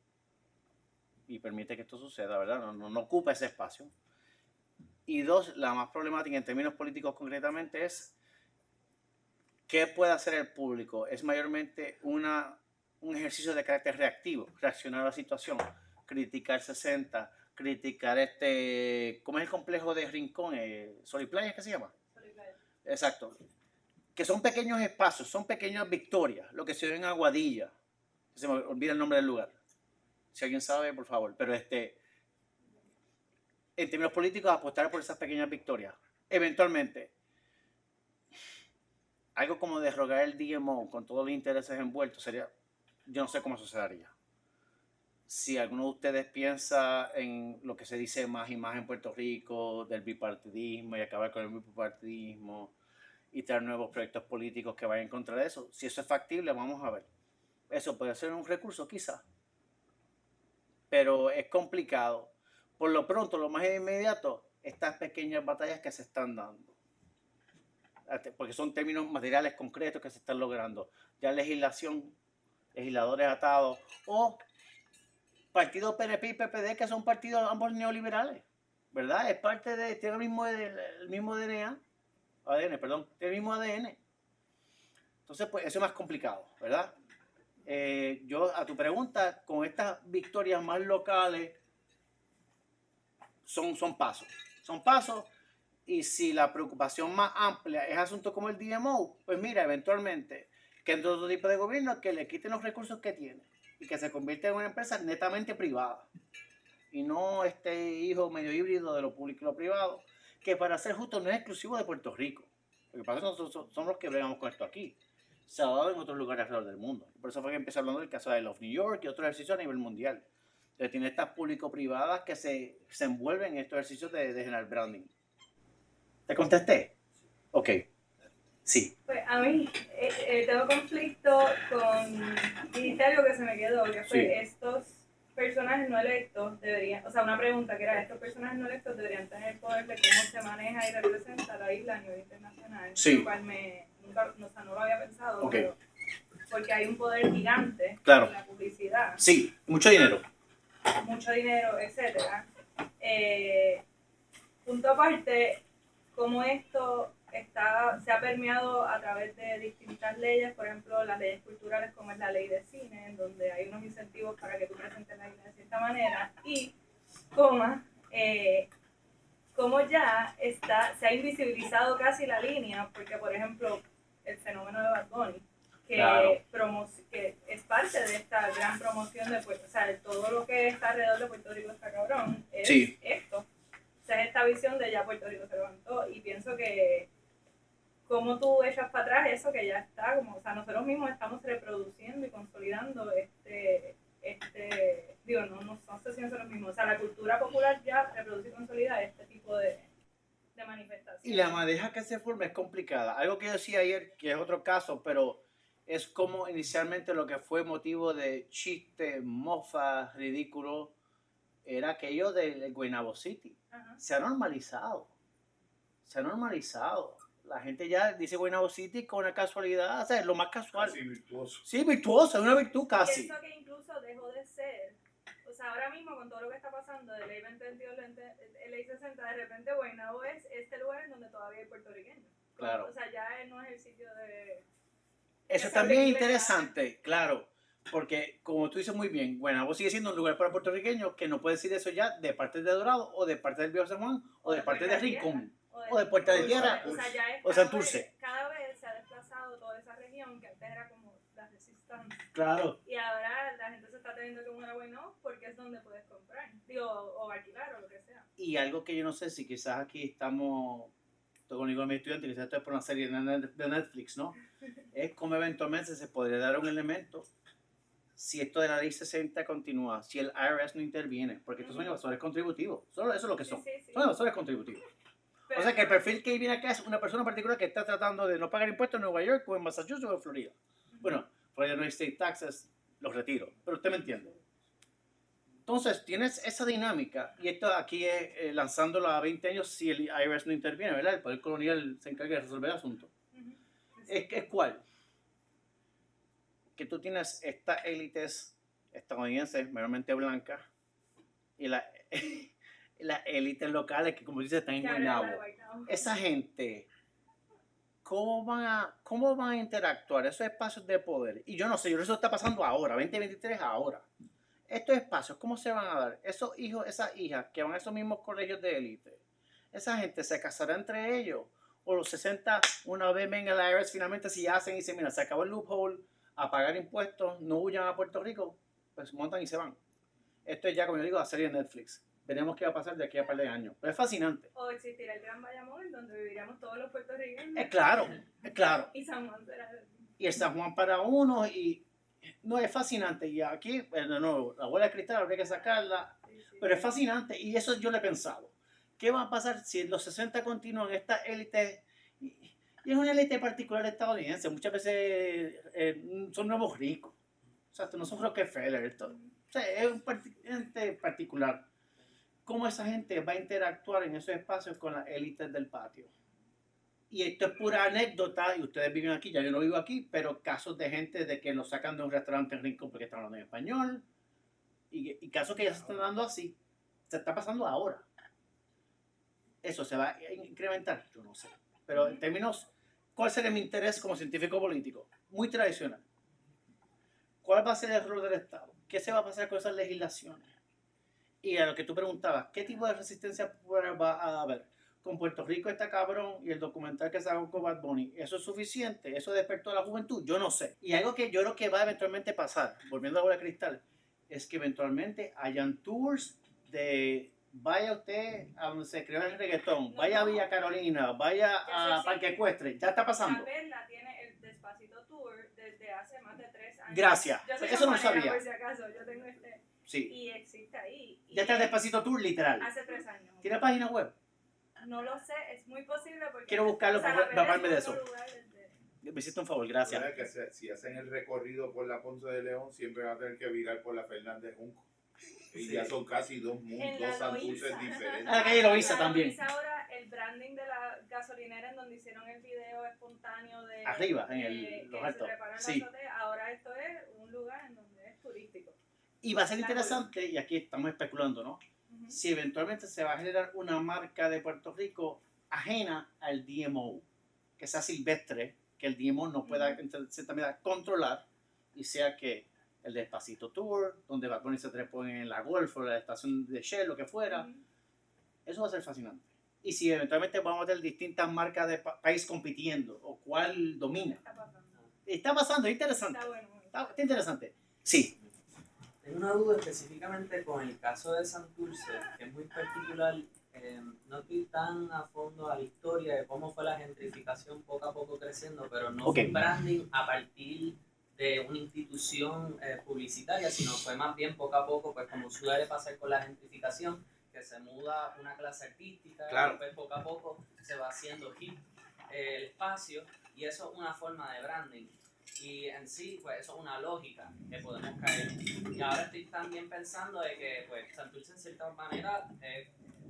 y permite que esto suceda, ¿verdad? No ocupa ese espacio. Y dos, la más problemática en términos políticos concretamente es ¿qué puede hacer el público? Es mayormente un ejercicio de carácter reactivo, reaccionar a la situación, criticar 60, criticar ¿cómo es el complejo de Rincón? ¿Sol y Playa, qué se llama? Sol y Playa. Exacto. Que son pequeños espacios, son pequeñas victorias, lo que se ve en Aguadilla. Se me olvida el nombre del lugar. Si alguien sabe, por favor. Pero en términos políticos, apostar por esas pequeñas victorias. Eventualmente, algo como derrogar el DMO con todos los intereses envueltos sería, yo no sé cómo sucedería. Si alguno de ustedes piensa en lo que se dice más y más en Puerto Rico, del bipartidismo y acabar con el bipartidismo y traer nuevos proyectos políticos que vayan en contra de eso, si eso es factible, vamos a ver. Eso puede ser un recurso quizá, pero es complicado. Por lo pronto, lo más inmediato, estas pequeñas batallas que se están dando, porque son términos materiales concretos que se están logrando. Ya legislación, legisladores atados, o partidos PNP y PPD, que son partidos ambos neoliberales, ¿verdad? Es parte de, tiene el mismo DNA, tiene el mismo ADN. Entonces, pues eso es más complicado, ¿verdad? Yo, a tu pregunta, con estas victorias más locales, son pasos. Son pasos Y si la preocupación más amplia es asuntos como el DMO, pues mira, eventualmente, que entre otro tipo de gobierno que le quiten los recursos que tiene y que se convierta en una empresa netamente privada. Y no este hijo medio híbrido de lo público y lo privado, que para ser justo no es exclusivo de Puerto Rico. Lo que pasa es que nosotros somos los que bregamos con esto aquí. Se ha dado en otros lugares alrededor del mundo. Por eso fue que empecé hablando del caso de Love New York y otros ejercicios a nivel mundial. Entonces tiene estas público-privadas que se envuelven en estos ejercicios de general branding. ¿Te contesté? Ok. Sí. Pues a mí tengo conflicto con dijiste algo que se me quedó, que fue Sí. estos personajes no electos deberían, o sea, una pregunta que era, estos personajes no electos deberían tener poder de cómo se maneja y representa la isla a nivel internacional, Sí. lo cual nunca, o sea, no lo había pensado, Ok. pero porque hay un poder gigante Claro. en la publicidad, Sí, mucho dinero. mucho dinero, etcétera. Punto aparte, cómo esto se ha permeado a través de distintas leyes, por ejemplo, las leyes culturales como es la ley de cine, en donde hay unos incentivos para que tú presentes la isla de cierta manera, y cómo ya se ha invisibilizado casi la línea, porque por ejemplo, el fenómeno de Bad Bunny, que, Claro. que es parte de esta gran promoción de Puerto, o sea, todo lo que está alrededor de Puerto Rico está cabrón, es Sí. esto. O sea, es esta visión de ya Puerto Rico se levantó, y pienso que cómo tú echas para atrás eso que ya está, como, o sea, nosotros mismos estamos reproduciendo y consolidando digo, no sé si nosotros mismos, o sea, la cultura popular ya reproduce y consolida este tipo de manifestaciones. Y la madeja que se forma es complicada. Algo que yo decía ayer, que es otro caso, pero es como inicialmente lo que fue motivo de chiste, mofa, ridículo, era aquello del Guaynabo City. Ajá. Se ha normalizado. Se ha normalizado. La gente ya dice Guaynabo City con una casualidad, o sea, es lo más casual. Casi virtuoso. Sí, virtuoso, es una virtud casi. Pienso que incluso dejó de ser, o sea, ahora mismo con todo lo que está pasando de ley 2022, ley 60, de repente Guaynabo es este lugar en donde todavía hay puertorriqueños. Claro. O sea, ya no es el sitio de... Eso también es interesante, claro, porque como tú dices muy bien, Guaynabo sigue siendo un lugar para puertorriqueños que no puede decir eso ya de parte de Dorado o de parte del Viejo San Juan o de parte de Rincón o de Puerta de Tierra O sea, ya es o Santurce. cada vez se ha desplazado toda esa región que antes era como la Resistance. Claro. Y ahora la gente se está teniendo que mudar a Guaynabo porque es donde puedes comprar, digo, o alquilar o lo que sea. Y algo que yo no sé si quizás aquí estamos, estoy con mi estudiante, quizás esto es por una serie de Netflix, ¿no? Es como eventualmente se podría dar un elemento si esto de la ley 60 continúa, si el IRS no interviene, porque estos son evasores contributivos, solo eso es lo que son, son evasores contributivos. Pero, o sea que el perfil que viene acá es una persona particular que está tratando de no pagar impuestos en Nueva York o en Massachusetts o en Florida. Bueno, Florida no hay state taxes, los retiro, pero usted me entiende. Entonces, tienes esa dinámica, y esto aquí es lanzándolo a 20 años si el IRS no interviene, ¿verdad? El poder colonial se encarga de resolver el asunto. ¿Es cuál? Que tú tienes estas élites estadounidenses, mayormente blancas, y las élites locales que, como dices, están en Guaynabo. Esa gente, ¿cómo van a interactuar esos espacios de poder? Y yo no sé, eso está pasando ahora, 2023 ahora. Estos espacios, ¿cómo se van a dar? Esos hijos, esas hijas que van a esos mismos colegios de élite, esa gente se casará entre ellos, o los 60 una vez ven el IRS finalmente si hacen y dicen, mira, se acabó el loophole, a pagar impuestos, no huyan a Puerto Rico, pues montan y se van. Esto es ya, como yo digo, la serie de Netflix. Veremos qué va a pasar de aquí a un par de años. Pero es fascinante. O existirá el Gran Bayamón, donde viviríamos todos los puertorriqueños. Es claro, es claro. Y San Juan será... Y el San Juan para uno, y no, es fascinante. Y aquí, de nuevo, la bola de cristal habría que sacarla, pero es fascinante. Y eso yo le he pensado. ¿Qué va a pasar si en los 60 continúan esta élite? Y es una élite particular estadounidense. Muchas veces son nuevos ricos. O sea, no son Rockefeller. O sea, es un ente particular. ¿Cómo esa gente va a interactuar en esos espacios con las élites del patio? Y esto es pura anécdota, y ustedes viven aquí, ya yo no vivo aquí, pero casos de gente de que lo sacan de un restaurante en Rincón porque están hablando en español, y casos que ya se están dando así, se está pasando ahora. Eso se va a incrementar, yo no sé. Pero en términos, ¿cuál sería mi interés como científico político? Muy tradicional. ¿Cuál va a ser el rol del Estado? ¿Qué se va a pasar con esas legislaciones? Y a lo que tú preguntabas, ¿qué tipo de resistencia popular va a haber? con Puerto Rico está cabrón y el documental que sacó con Bad Bunny, ¿eso es suficiente? ¿Eso despertó a la juventud? Yo no sé. Y algo que yo creo que va a eventualmente pasar, volviendo a la bola de cristal, es que eventualmente hayan tours de vaya usted a donde se creó el reggaetón, vaya a Villa Carolina, vaya a Parque Ecuestre, ya está pasando. La Perla tiene el Despacito Tour desde hace más de 3 años. Gracias, Yo soy eso no camarera, sabía. por si acaso, yo tengo Sí. y existe ahí. Y Ya está el Despacito Tour literal. hace 3 años. ¿Tiene página web? No lo sé, es muy posible porque... Quiero buscarlo para la Perla empaparme de es eso. otro lugar desde- Me hiciste un favor, gracias. Que si hacen el recorrido por la Ponce de León, siempre va a tener que virar por la Fernández Junco. Y Sí. ya son casi dos En la Santurces Loíza. diferentes. Ah, la calle Loíza La también. Loíza ahora, el branding de la gasolinera en donde hicieron el video espontáneo de... Arriba, en que los se altos. preparan Sí. la azotea, ahora esto es un lugar en donde es turístico. Y va a ser interesante, y aquí estamos especulando, ¿no? Ujú. Si eventualmente se va a generar una marca de Puerto Rico ajena al DMO, que sea silvestre, que el DMO no pueda, en cierta medida, controlar, y sea que el Despacito Tour, donde va a ponerse trepó en la Golf o la estación de Shell, lo que fuera, Ujú. eso va a ser fascinante. Y si eventualmente vamos a tener distintas marcas de país compitiendo, o cuál domina. Está pasando. Está pasando, es interesante. Está bueno. Está interesante. Sí. Tengo una duda específicamente con el caso de Santurce, que es muy particular. No estoy tan a fondo a la historia de cómo fue la gentrificación poco a poco creciendo, pero no Ok. fue un branding a partir de una institución publicitaria, sino fue más bien poco a poco, pues como suele pasar con la gentrificación, que se muda una clase artística, Claro. y pues poco a poco se va haciendo hip el espacio, y eso es una forma de branding. Y en sí, pues eso es una lógica que podemos caer. Y ahora estoy también pensando de que, pues, Santurce en cierta manera,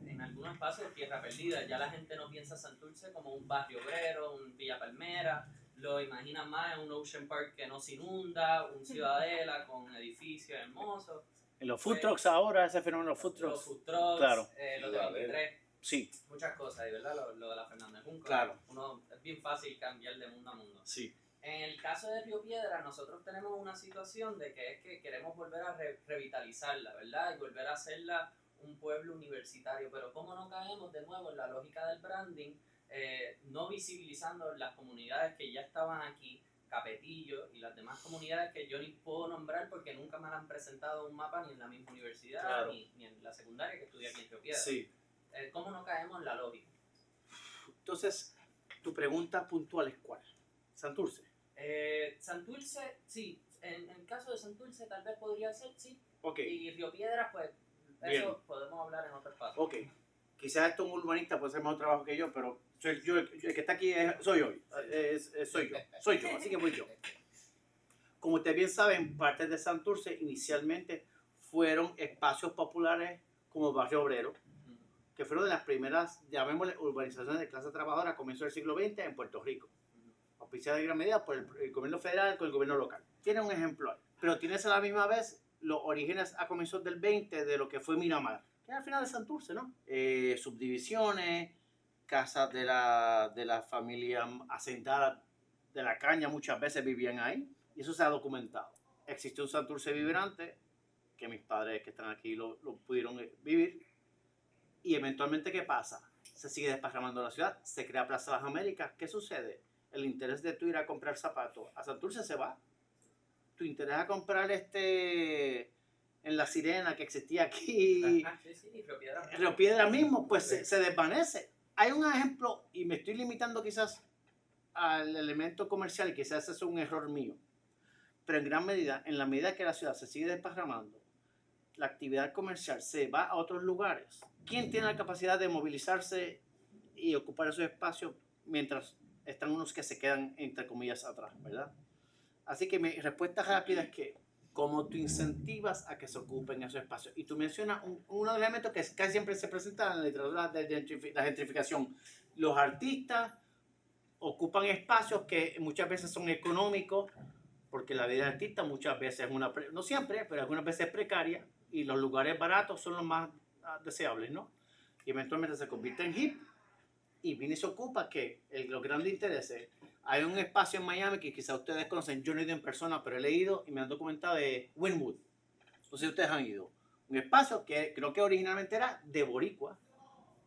en algunos espacios es tierra perdida. Ya la gente no piensa Santurce como un barrio obrero, un Villa Palmera. Lo imaginan más en un Ocean Park que no se inunda, un Ciudadela con edificios hermosos. En los food trucks ahora, ese fenómeno de los food Los trucks. food trucks, Claro. los de 23, Sí, muchas cosas, y verdad, lo de la Fernández Junco. Claro. Es bien fácil cambiar de mundo a mundo. sí. En el caso de Río Piedra, nosotros tenemos una situación de que es que queremos volver a revitalizarla, ¿verdad? Y volver a hacerla un pueblo universitario. Pero ¿cómo no caemos de nuevo en la lógica del branding, no visibilizando las comunidades que ya estaban aquí, Capetillo y las demás comunidades que yo ni puedo nombrar porque nunca me han presentado un mapa ni en la misma universidad, Claro. ni en la secundaria que estudié aquí en Río Piedra? Sí. ¿Cómo no caemos en la lógica? Entonces, tu pregunta puntual es ¿cuál? Santurce. Santurce, sí. En el caso de Santurce tal vez podría ser, sí. Ok, Y Río Piedras, pues, Bien. eso podemos hablar en otro espacio. ok. Quizás esto un urbanista puede hacer mejor trabajo que yo, pero yo, el que está aquí soy yo. Soy yo, así que voy yo. Como ustedes bien saben, parte de Santurce inicialmente fueron espacios populares como Barrio Obrero, que fueron de las primeras, llamémosle, urbanizaciones de clase trabajadora a comienzos del siglo XX en Puerto Rico. Auspiciada de gran medida por el gobierno federal con el gobierno local. Tiene un ejemplo ahí. Pero tienes a la misma vez los orígenes a comienzos del 20 de lo que fue Miramar, que es al final de Santurce, ¿no? Subdivisiones, casas de la familia asentada de la caña, muchas veces vivían ahí, y eso se ha documentado. Existió un Santurce vibrante, que mis padres que están aquí lo pudieron vivir, y eventualmente, ¿qué pasa? Se sigue desparramando la ciudad, se crea Plaza de las Américas. ¿Qué sucede? El interés de tú ir a comprar zapatos a Santurce se va. Tu interés a comprar en La Sirena que existía aquí, Sí, Río Piedras. en Río Piedra mismo, pues se desvanece. Hay un ejemplo, y me estoy limitando quizás al elemento comercial, y quizás ese es un error mío, pero en gran medida, en la medida que la ciudad se sigue desparramando, la actividad comercial se va a otros lugares. ¿Quién tiene la capacidad de movilizarse y ocupar esos espacios mientras están unos que se quedan, entre comillas, atrás, ¿verdad? Así que mi respuesta rápida es que, ¿cómo tú incentivas a que se ocupen esos espacios? Y tú mencionas uno de los elementos que casi siempre se presenta en la literatura de la gentrificación. Los artistas ocupan espacios que muchas veces son económicos, porque la vida del artista muchas veces es no siempre, pero algunas veces es precaria, y los lugares baratos son los más deseables, ¿no? Y eventualmente se convierte en hip, y viene y se ocupa que los grandes intereses. Hay un espacio en Miami que quizás ustedes conocen, yo no he ido en persona, pero he leído y me han documentado de Wynwood. No sé si ustedes han ido. Un espacio que creo que originalmente era de boricua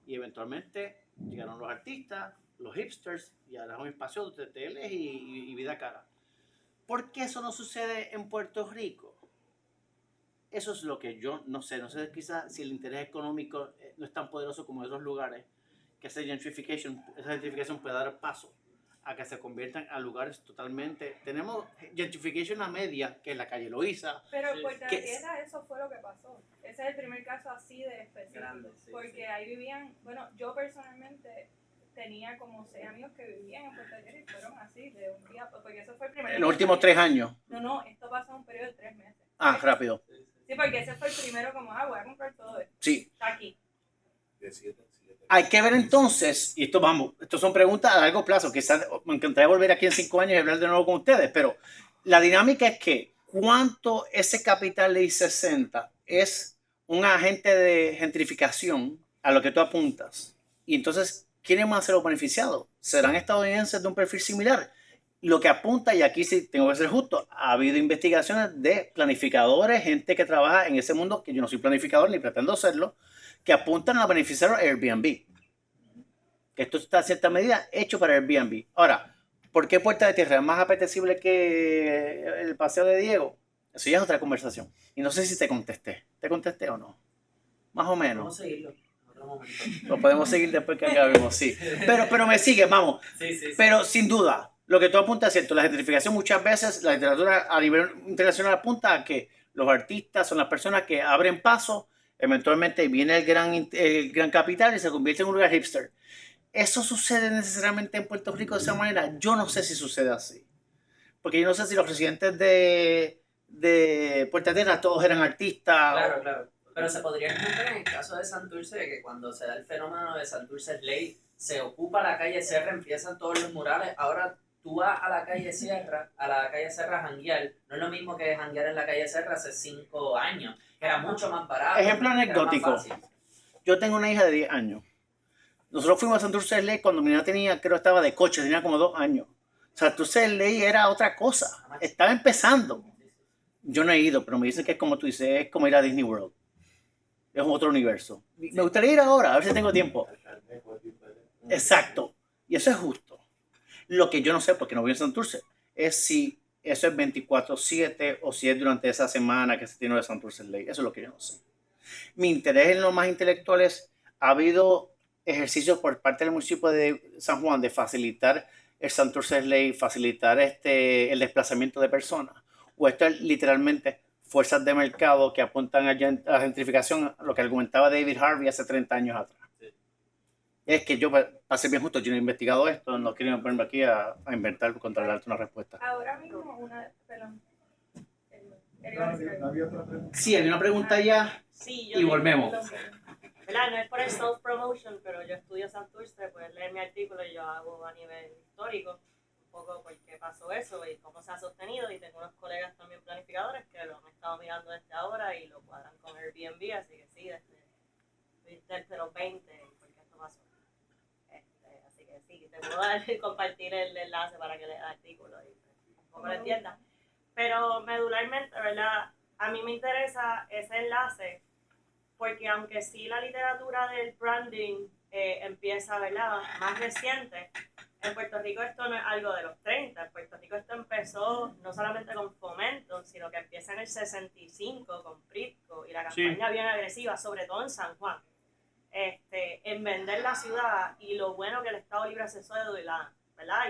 y eventualmente llegaron los artistas, los hipsters, y ahora es un espacio de teles y vida cara. ¿Por qué eso no sucede en Puerto Rico? Eso es lo que yo no sé quizás si el interés económico no es tan poderoso como en otros lugares, que esa gentrification puede dar paso a que se conviertan a lugares totalmente... Tenemos gentrification a media, que es la calle Loíza. Pero en Puerto que Rico eso fue lo que pasó. Ese es el primer caso así de específico. Grande, sí, porque ahí vivían, bueno, yo personalmente tenía como 6 amigos que vivían en Puerto Rico y fueron así de un día, porque eso fue el primer... En los últimos 3 años. No, esto pasó en un periodo de 3 meses. Rápido. Sí, porque ese fue el primero como, voy a comprar todo esto. Sí. Está aquí. De 7. Hay que ver entonces, y esto son preguntas a largo plazo, quizás me encantaría volver aquí en 5 años y hablar de nuevo con ustedes, pero la dinámica es que cuánto ese capital ley 60 es un agente de gentrificación a lo que tú apuntas. Y entonces, ¿quiénes van a ser los beneficiados? ¿Serán estadounidenses de un perfil similar? Lo que apunta, y aquí sí tengo que ser justo, ha habido investigaciones de planificadores, gente que trabaja en ese mundo, que yo no soy planificador ni pretendo serlo, que apuntan a beneficiar a Airbnb. Que esto está en cierta medida hecho para Airbnb. Ahora, ¿por qué Puerta de Tierra es más apetecible que el Paseo de Diego? Eso ya es otra conversación. Y no sé si te contesté. ¿Te contesté o no? Más o menos. Vamos a seguirlo en otro momento. Lo podemos seguir después que acabemos, sí. Pero me sigue, vamos. Sí. Pero sin duda, lo que tú apuntas es cierto. La gentrificación muchas veces, la literatura a nivel internacional apunta a que los artistas son las personas que abren paso, eventualmente viene el gran capital y se convierte en un lugar hipster. ¿Eso sucede necesariamente en Puerto Rico de esa manera? Yo no sé si sucede así. Porque yo no sé si los residentes de Puerta Tierra todos eran artistas. Claro. Pero se podría entender en el caso de Santurce que cuando se da el fenómeno de Santurce Ley, se ocupa la calle Serra, empiezan todos los murales. Ahora tú vas a la calle Serra a janguear. No es lo mismo que janguear en la calle Serra hace 5 años, que era mucho más barato. Ejemplo anecdótico. Yo tengo una hija de 10 años. Nosotros fuimos a Santurce Ley cuando mi niña estaba de coche, tenía como 2 años. Santurce Ley era otra cosa. Estaba empezando. Yo no he ido, pero me dicen que es como tú dices, es como ir a Disney World. Es otro universo. Me gustaría ir ahora, a ver si tengo tiempo. Exacto. Y eso es justo. Lo que yo no sé, porque no voy a Santurce, es si eso es 24/7 o si es durante esa semana que se tiene de Santurce Ley. Eso es lo que yo no sé. Mi interés en lo más intelectual es, ha habido ejercicios por parte del municipio de San Juan de facilitar el Santurce Ley, facilitar el desplazamiento de personas. O esto es literalmente fuerzas de mercado que apuntan a la gentrificación, lo que argumentaba David Harvey hace 30 años atrás. Sí. Es que yo, para ser bien justo, yo no he investigado esto, no quiero ponerme aquí a inventar contra darte una respuesta. Ahora mismo perdón. ¿Había otra pregunta? Sí, hay una pregunta ya y volvemos. ¿Verdad? No es por el self-promotion, pero yo estudio Santurce, puedes leer mi artículo y yo hago a nivel histórico un poco por qué pasó eso y cómo se ha sostenido, y tengo unos colegas también planificadores que lo han estado mirando desde ahora y lo cuadran con Airbnb, así que sí, desde los 20, porque esto pasó. Así que sí, te puedo compartir el enlace para que leas el artículo y un poco lo entiendas. Pero medularmente, ¿verdad? A mí me interesa ese enlace porque aunque sí la literatura del branding empieza, ¿verdad?, más reciente, en Puerto Rico esto no es algo de los 30. En Puerto Rico esto empezó no solamente con Fomento, sino que empieza en el 65 con Prisco y la campaña bien agresiva, sobre todo en San Juan, en vender la ciudad y lo bueno que el Estado Libre Asesor y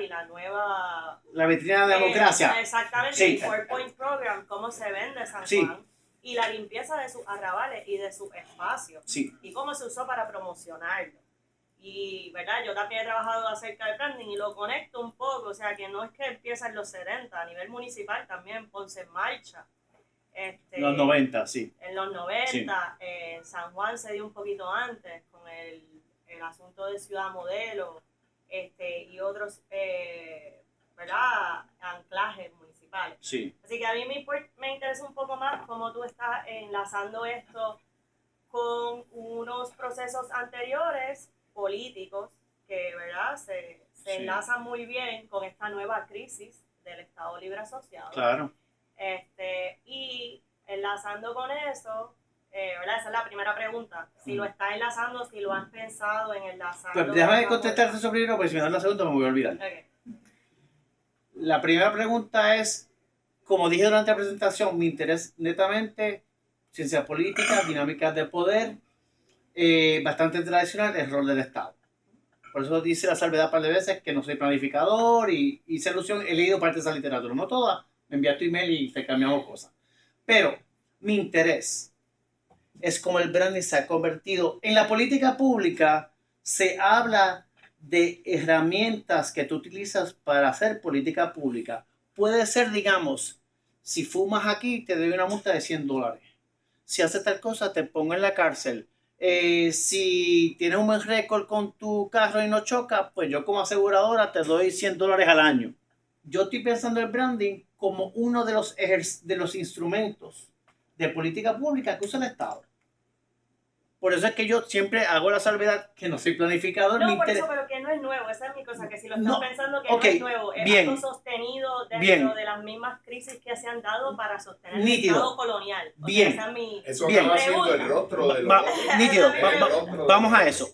la nueva... La vitrina de la democracia. Exactamente, sí. El 4-Point Program, cómo se vende San sí. Juan. Y la limpieza de sus arrabales y de sus espacios. Sí. Y cómo se usó para promocionarlo. Y, ¿verdad? Yo también he trabajado acerca del branding y lo conecto un poco. O sea, que no es que empieza en los 70. A nivel municipal también, Ponce en Marcha. Los 90, sí. En los 90. Sí. En San Juan se dio un poquito antes con el asunto de Ciudad Modelo. Y otros, ¿verdad? Anclajes municipales. Sí. Así que a mí me interesa un poco más cómo tú estás enlazando esto con unos procesos anteriores políticos que, ¿verdad?, se enlazan muy bien con esta nueva crisis del Estado Libre Asociado. Claro. Y enlazando con eso, ¿verdad? Esa es la primera pregunta. Si lo estás enlazando, si lo has pensado en enlazarlo. Pues déjame contestarte eso primero, porque si me das la segunda me voy a olvidar. Okay. La primera pregunta es, como dije durante la presentación, mi interés netamente, ciencias políticas, dinámicas de poder, bastante tradicional, el rol del Estado. Por eso dice la salvedad un par de veces que no soy planificador y hice alusión, he leído parte de esa literatura, no toda, me envías tu email y te cambiamos cosas. Pero mi interés es como el branding se ha convertido en la política pública. Se habla de herramientas que tú utilizas para hacer política pública. Puede ser, digamos, si fumas aquí te doy una multa de $100. Si haces tal cosa te pongo en la cárcel. Si tienes un buen récord con tu carro y no choca, pues yo como aseguradora te doy $100 al año. Yo estoy pensando el branding como uno de los instrumentos de política pública que usa el Estado. Por eso es que yo siempre hago la salvedad que no soy planificador. No, por eso, pero que no es nuevo. Esa es mi cosa, que si lo estás pensando que okay, no es nuevo, es bien, algo sostenido dentro bien, de las mismas crisis que se han dado para sostener nítido, el Estado colonial. O bien, sea, esa es mi eso bien, acaba siendo el rostro de los nítido, vamos a eso.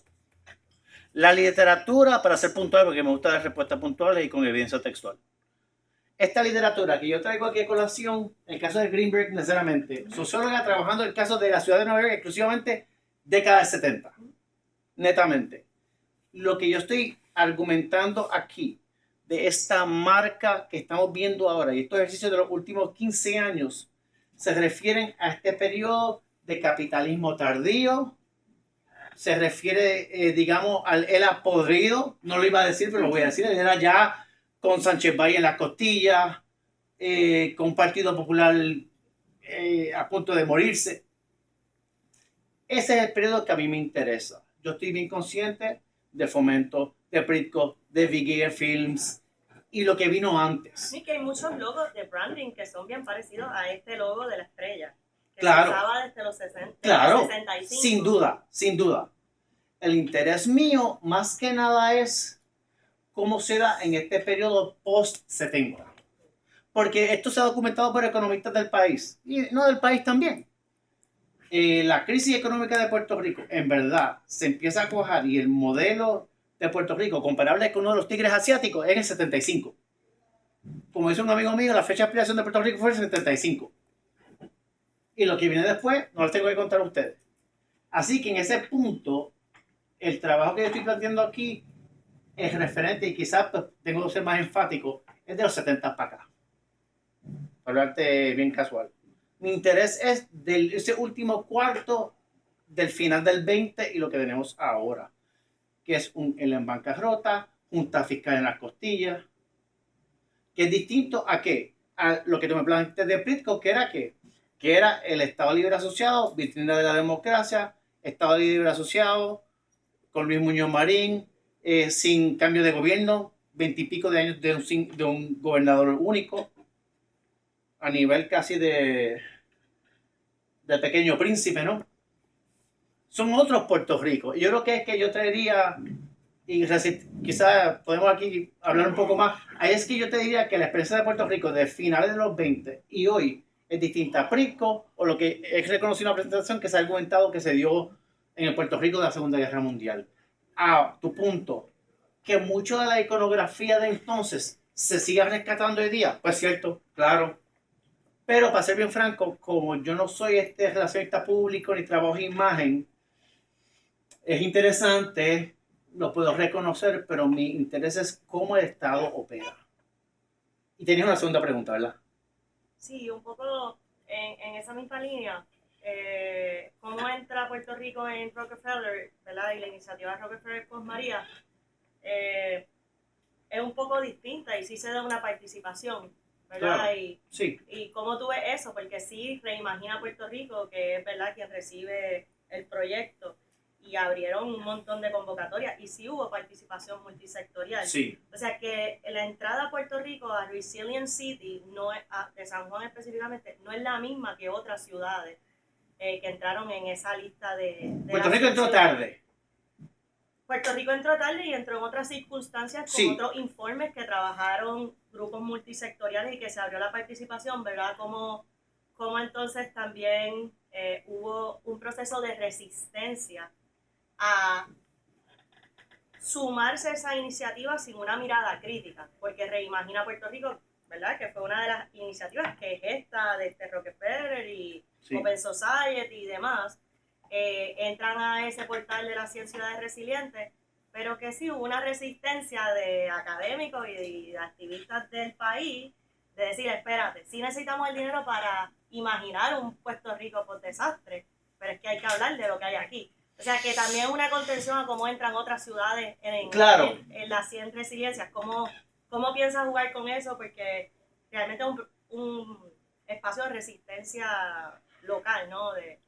La literatura, para ser puntual, porque me gusta dar respuestas puntuales y con evidencia textual. Esta literatura que yo traigo aquí a colación, en el caso de Greenberg necesariamente, socióloga trabajando en el caso de la ciudad de Nueva York exclusivamente década del 70, netamente. Lo que yo estoy argumentando aquí, de esta marca que estamos viendo ahora, y estos ejercicios de los últimos 15 años, se refieren a este periodo de capitalismo tardío, se refiere, digamos, al ELA podrido, no lo iba a decir, pero lo voy a decir, él era ya con Sánchez Valle en las costillas, con un Partido Popular a punto de morirse. Ese es el periodo que a mí me interesa. Yo estoy bien consciente de Fomento, de Pritko, de Vigier Films y lo que vino antes. Sí, que hay muchos logos de branding que son bien parecidos a este logo de la estrella. Que claro. se usaba desde los 60, claro, los 65. Sin duda, sin duda. El interés mío, más que nada, es cómo se da en este periodo post-70. Porque esto se ha documentado por economistas del país, y no del país también. La crisis económica de Puerto Rico, en verdad, se empieza a cuajar y el modelo de Puerto Rico, comparable con uno de los tigres asiáticos, es el 75. Como dice un amigo mío, la fecha de ampliación de Puerto Rico fue el 75. Y lo que viene después, no les tengo que contar a ustedes. Así que en ese punto, el trabajo que yo estoy planteando aquí es referente, y quizás pues, tengo que ser más enfático, es de los 70 para acá. Para hablarte bien casual. Mi interés es de ese último cuarto del final del 20 y lo que tenemos ahora, que es el en bancarrota, junta fiscal en las costillas, que es distinto a qué, a lo que tú me planteaste de Pritko, que era qué, que era el Estado Libre Asociado, vitrina de la democracia, Estado Libre Asociado, con Luis Muñoz Marín, sin cambio de gobierno, 20 y pico de años de un gobernador único, a nivel casi de Pequeño Príncipe, ¿no? Son otros Puerto Rico. Yo creo que es que yo traería, y quizás podemos aquí hablar un poco más, ahí es que yo te diría que la experiencia de Puerto Rico de finales de los 20 y hoy es distinta a Pritko, o lo que es reconocido en la presentación que se ha argumentado que se dio en el Puerto Rico de la Segunda Guerra Mundial. A tu punto, que mucho de la iconografía de entonces se siga rescatando hoy día, pues cierto, claro. Pero para ser bien franco, como yo no soy relacionista público ni trabajo en imagen, es interesante, lo puedo reconocer, pero mi interés es cómo el Estado opera. Y tenías una segunda pregunta, ¿verdad? Sí, un poco en esa misma línea. ¿Cómo entra Puerto Rico en Rockefeller, ¿verdad? Y la iniciativa Rockefeller Post María es un poco distinta y sí se da una participación, ¿verdad? Claro, y, sí. ¿Y cómo tú ves eso? Porque sí reimagina Puerto Rico, que es verdad quien recibe el proyecto, y abrieron un montón de convocatorias y sí hubo participación multisectorial. Sí. O sea que la entrada a Puerto Rico a Resilient City, de San Juan específicamente, no es la misma que otras ciudades que entraron en esa lista de Puerto Rico entró tarde. Puerto Rico entró tarde y entró en otras circunstancias con otros informes que trabajaron grupos multisectoriales y que se abrió la participación, ¿verdad? Como entonces también hubo un proceso de resistencia a sumarse a esa iniciativa sin una mirada crítica, porque Reimagina Puerto Rico, ¿verdad? Que fue una de las iniciativas que gesta desde Rockefeller y Sí. Open Society y demás, entran a ese portal de las 100 ciudades resilientes, pero que sí hubo una resistencia de académicos y de activistas del país de decir, espérate, sí necesitamos el dinero para imaginar un Puerto Rico por desastre, pero es que hay que hablar de lo que hay aquí. O sea, que también una contención a cómo entran otras ciudades Claro. en las 100 resiliencias, cómo piensas jugar con eso, porque realmente es un espacio de resistencia local, ¿no? De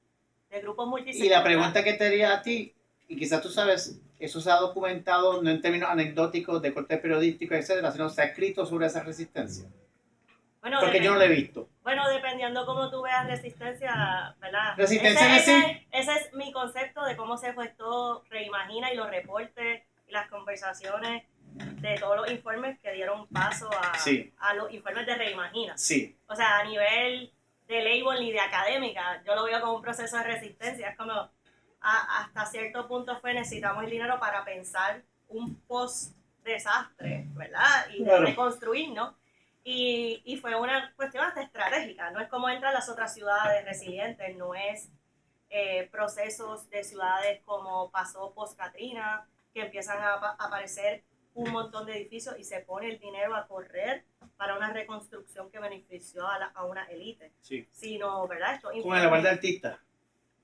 grupos Y multisectoriales. la pregunta que te haría a ti, y quizás tú sabes, eso se ha documentado no en términos anecdóticos de corte periodístico, etcétera, sino se ha escrito sobre esa resistencia. Bueno, Porque yo no lo he visto. Bueno, dependiendo cómo tú veas resistencia, ¿verdad? Resistencia es decir, ese es mi concepto de cómo se gestó Reimagina y los reportes y las conversaciones de todos los informes que dieron paso Sí. a los informes de Reimagina. sí, O sea, a nivel de label ni de académica, yo lo veo como un proceso de resistencia. Es como, hasta cierto punto necesitamos el dinero para pensar un post-desastre, ¿verdad? Y de Claro. reconstruir, ¿no? Y fue una cuestión hasta estratégica. No es como entran las otras ciudades resilientes, no es procesos de ciudades como pasó post-Katrina, que empiezan a aparecer un montón de edificios y se pone el dinero a correr para una reconstrucción que benefició a una élite. sí. Sino, ¿verdad? Esto Con el aval de artista.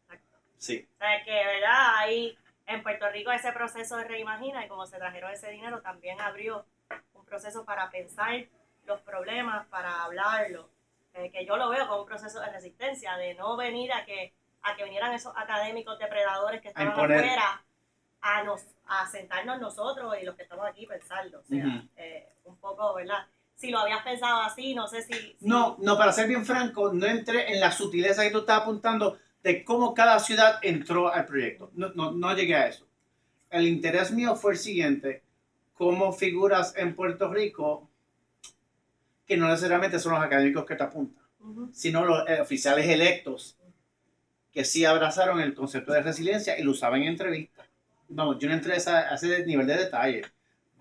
Exacto. Sí. O sea, que, ¿verdad? Ahí en Puerto Rico ese proceso de Reimagina y como se trajeron ese dinero también abrió un proceso para pensar los problemas, para hablarlo. Que yo lo veo como un proceso de resistencia, de no venir a que vinieran esos académicos depredadores que estaban imponer. afuera a sentarnos nosotros y los que estamos aquí pensarlo. O sea, Ujú. un poco, ¿verdad? Si lo habías pensado así, no sé si... No, para ser bien franco, no entré en la sutileza que tú estás apuntando de cómo cada ciudad entró al proyecto. No llegué a eso. El interés mío fue el siguiente: cómo figuras en Puerto Rico, que no necesariamente son los académicos que te apuntan, Ujú. sino los oficiales electos, que sí abrazaron el concepto de resiliencia y lo usaban en entrevistas. Vamos, yo no entré a ese nivel de detalle,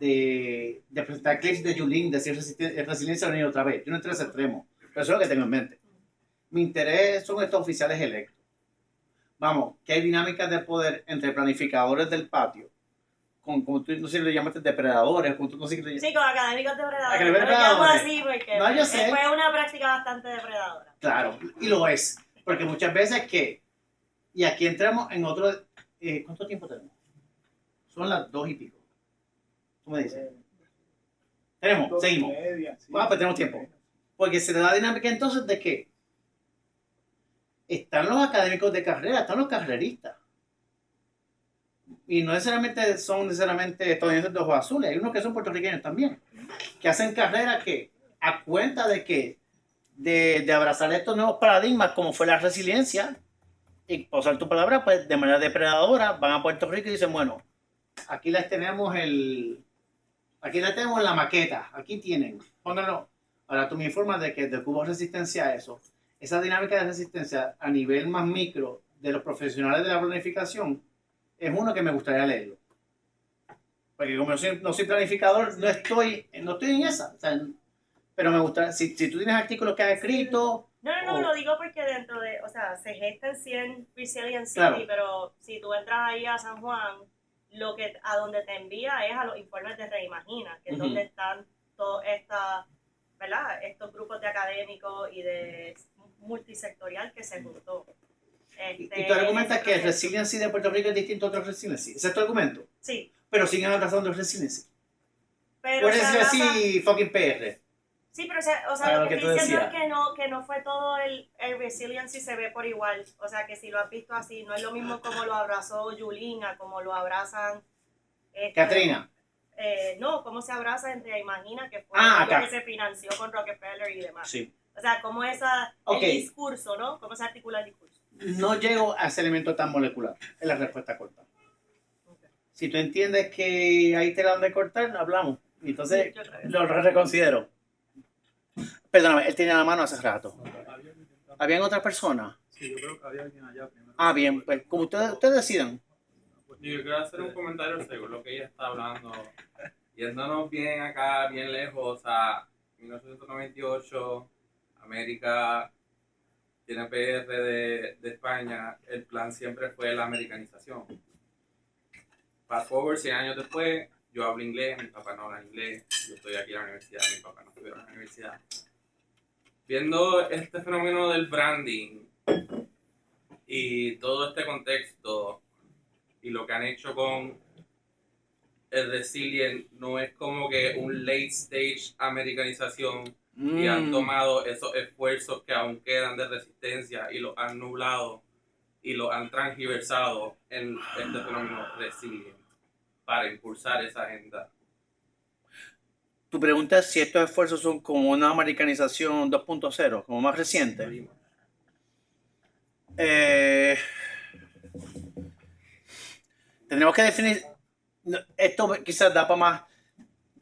de presentar clips de Yulín, decir resiliencia una y otra vez. Yo no entré a ese extremo, pero eso es lo que tengo en mente. Mi interés son estos oficiales electos. Vamos, que hay dinámicas de poder entre planificadores del patio, como tú no sé si lo llamaste depredadores, como tú no sé si lo llamas. Sí, con académicos depredadores. Académicos Yo lo llamo depredadores. así porque No, yo sé. fue una práctica bastante depredadora. Claro, y lo es. Porque muchas veces y aquí entramos en otro, ¿cuánto tiempo tenemos? Son las 2 y pico. ¿Tú me dices? Tenemos, seguimos. 2:30, sí. Pues tenemos tiempo. Porque se da la dinámica entonces de que están los académicos de carrera, están los carreristas. Y no necesariamente son estadounidenses de ojos azules, hay unos que son puertorriqueños también, que hacen carrera que a cuenta de abrazar estos nuevos paradigmas como fue la resiliencia, y por usar tu palabra, pues de manera depredadora van a Puerto Rico y dicen, bueno, aquí les tenemos la maqueta, aquí tienen, pónganlo. Ahora tú me informas de que hubo resistencia a eso. Esa dinámica de resistencia a nivel más micro de los profesionales de la planificación es uno que me gustaría leerlo. Porque como no soy planificador, no estoy en esa. O sea, pero me gusta, si tú tienes artículos que has escrito... No, lo digo porque dentro de, o sea, se gestan 100 Resilient City, Claro. pero si tú entras ahí a San Juan, a donde te envía es a los informes de Reimagina, que es Ujú. donde están todos ¿verdad? Estos grupos de académicos y de multisectorial que se juntó. Y tú argumentas ese que el proceso. resiliency de Puerto Rico es distinto a otros resiliency. Ese es tu argumento. Sí, Pero siguen abrazando el resiliency. pero Puedes se decir abraza- así, fucking PR. Sí, pero o Ah, sea, lo lo que que tú estoy diciendo decías. es que no fue todo el resiliency se ve por igual. O sea, que si lo has visto así, no es lo mismo como lo abrazó Yulina, como lo abrazan... Katrina. No, cómo se abraza entre Imagina, que fue Ah, lo acá. que se financió con Rockefeller y demás. Sí. O sea, cómo Ok. el discurso, ¿no? Cómo se articula el discurso. No llego a ese elemento tan molecular. Es la respuesta corta. Si tú entiendes que hay tela donde cortar, hablamos. Y entonces Yo creo que lo reconsidero. Perdóname, él tenía la mano hace rato. ¿Habían otras personas? Sí, yo creo que había alguien allá primero. Ah, bien, pues como ustedes decidan. Yo quiero hacer un comentario según lo que ella está hablando. Yéndonos bien acá, bien lejos, a 1998, América tiene PR de España, el plan siempre fue la americanización. Fast forward 100 años después, yo hablo inglés, mi papá no habla inglés, yo estoy aquí en la universidad, mi papá no estudió en la universidad. Viendo este fenómeno del branding y todo este contexto y lo que han hecho con el Resilient, no es como que un late stage americanización y han tomado esos esfuerzos que aún quedan de resistencia y los han nublado y los han transgiversado en este fenómeno Resilient para impulsar esa agenda. Tu pregunta es si estos esfuerzos son como una americanización 2.0, como más reciente. Tendremos que definir, esto quizás da para más,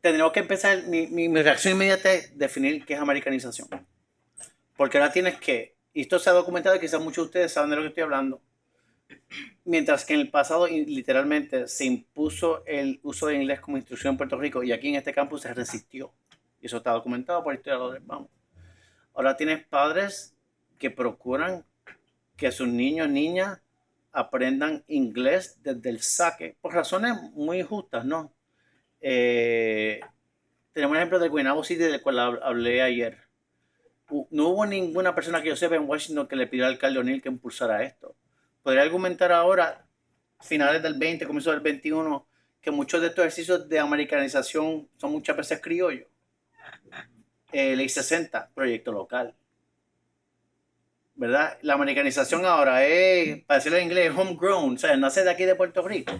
tendremos que empezar, mi reacción inmediata es definir qué es americanización. Porque ahora tienes que, y esto se ha documentado y quizás muchos de ustedes saben de lo que estoy hablando, mientras que en el pasado literalmente se impuso el uso de inglés como instrucción en Puerto Rico y aquí en este campus se resistió. Y eso está documentado por historiadores. Vamos. Ahora tienes padres que procuran que sus niños, niñas, aprendan inglés desde el saque, por razones muy justas, ¿no? Tenemos un ejemplo de Guaynabo City, del cual hablé ayer. No hubo ninguna persona que yo sepa en Washington que le pidió al alcalde O'Neill que impulsara esto. Podría argumentar ahora, finales del 20, comienzo del 21, que muchos de estos ejercicios de americanización son muchas veces criollos. Ley 60, proyecto local. ¿Verdad? La americanización ahora es, para decirlo en inglés, homegrown, o sea, nace de aquí de Puerto Rico.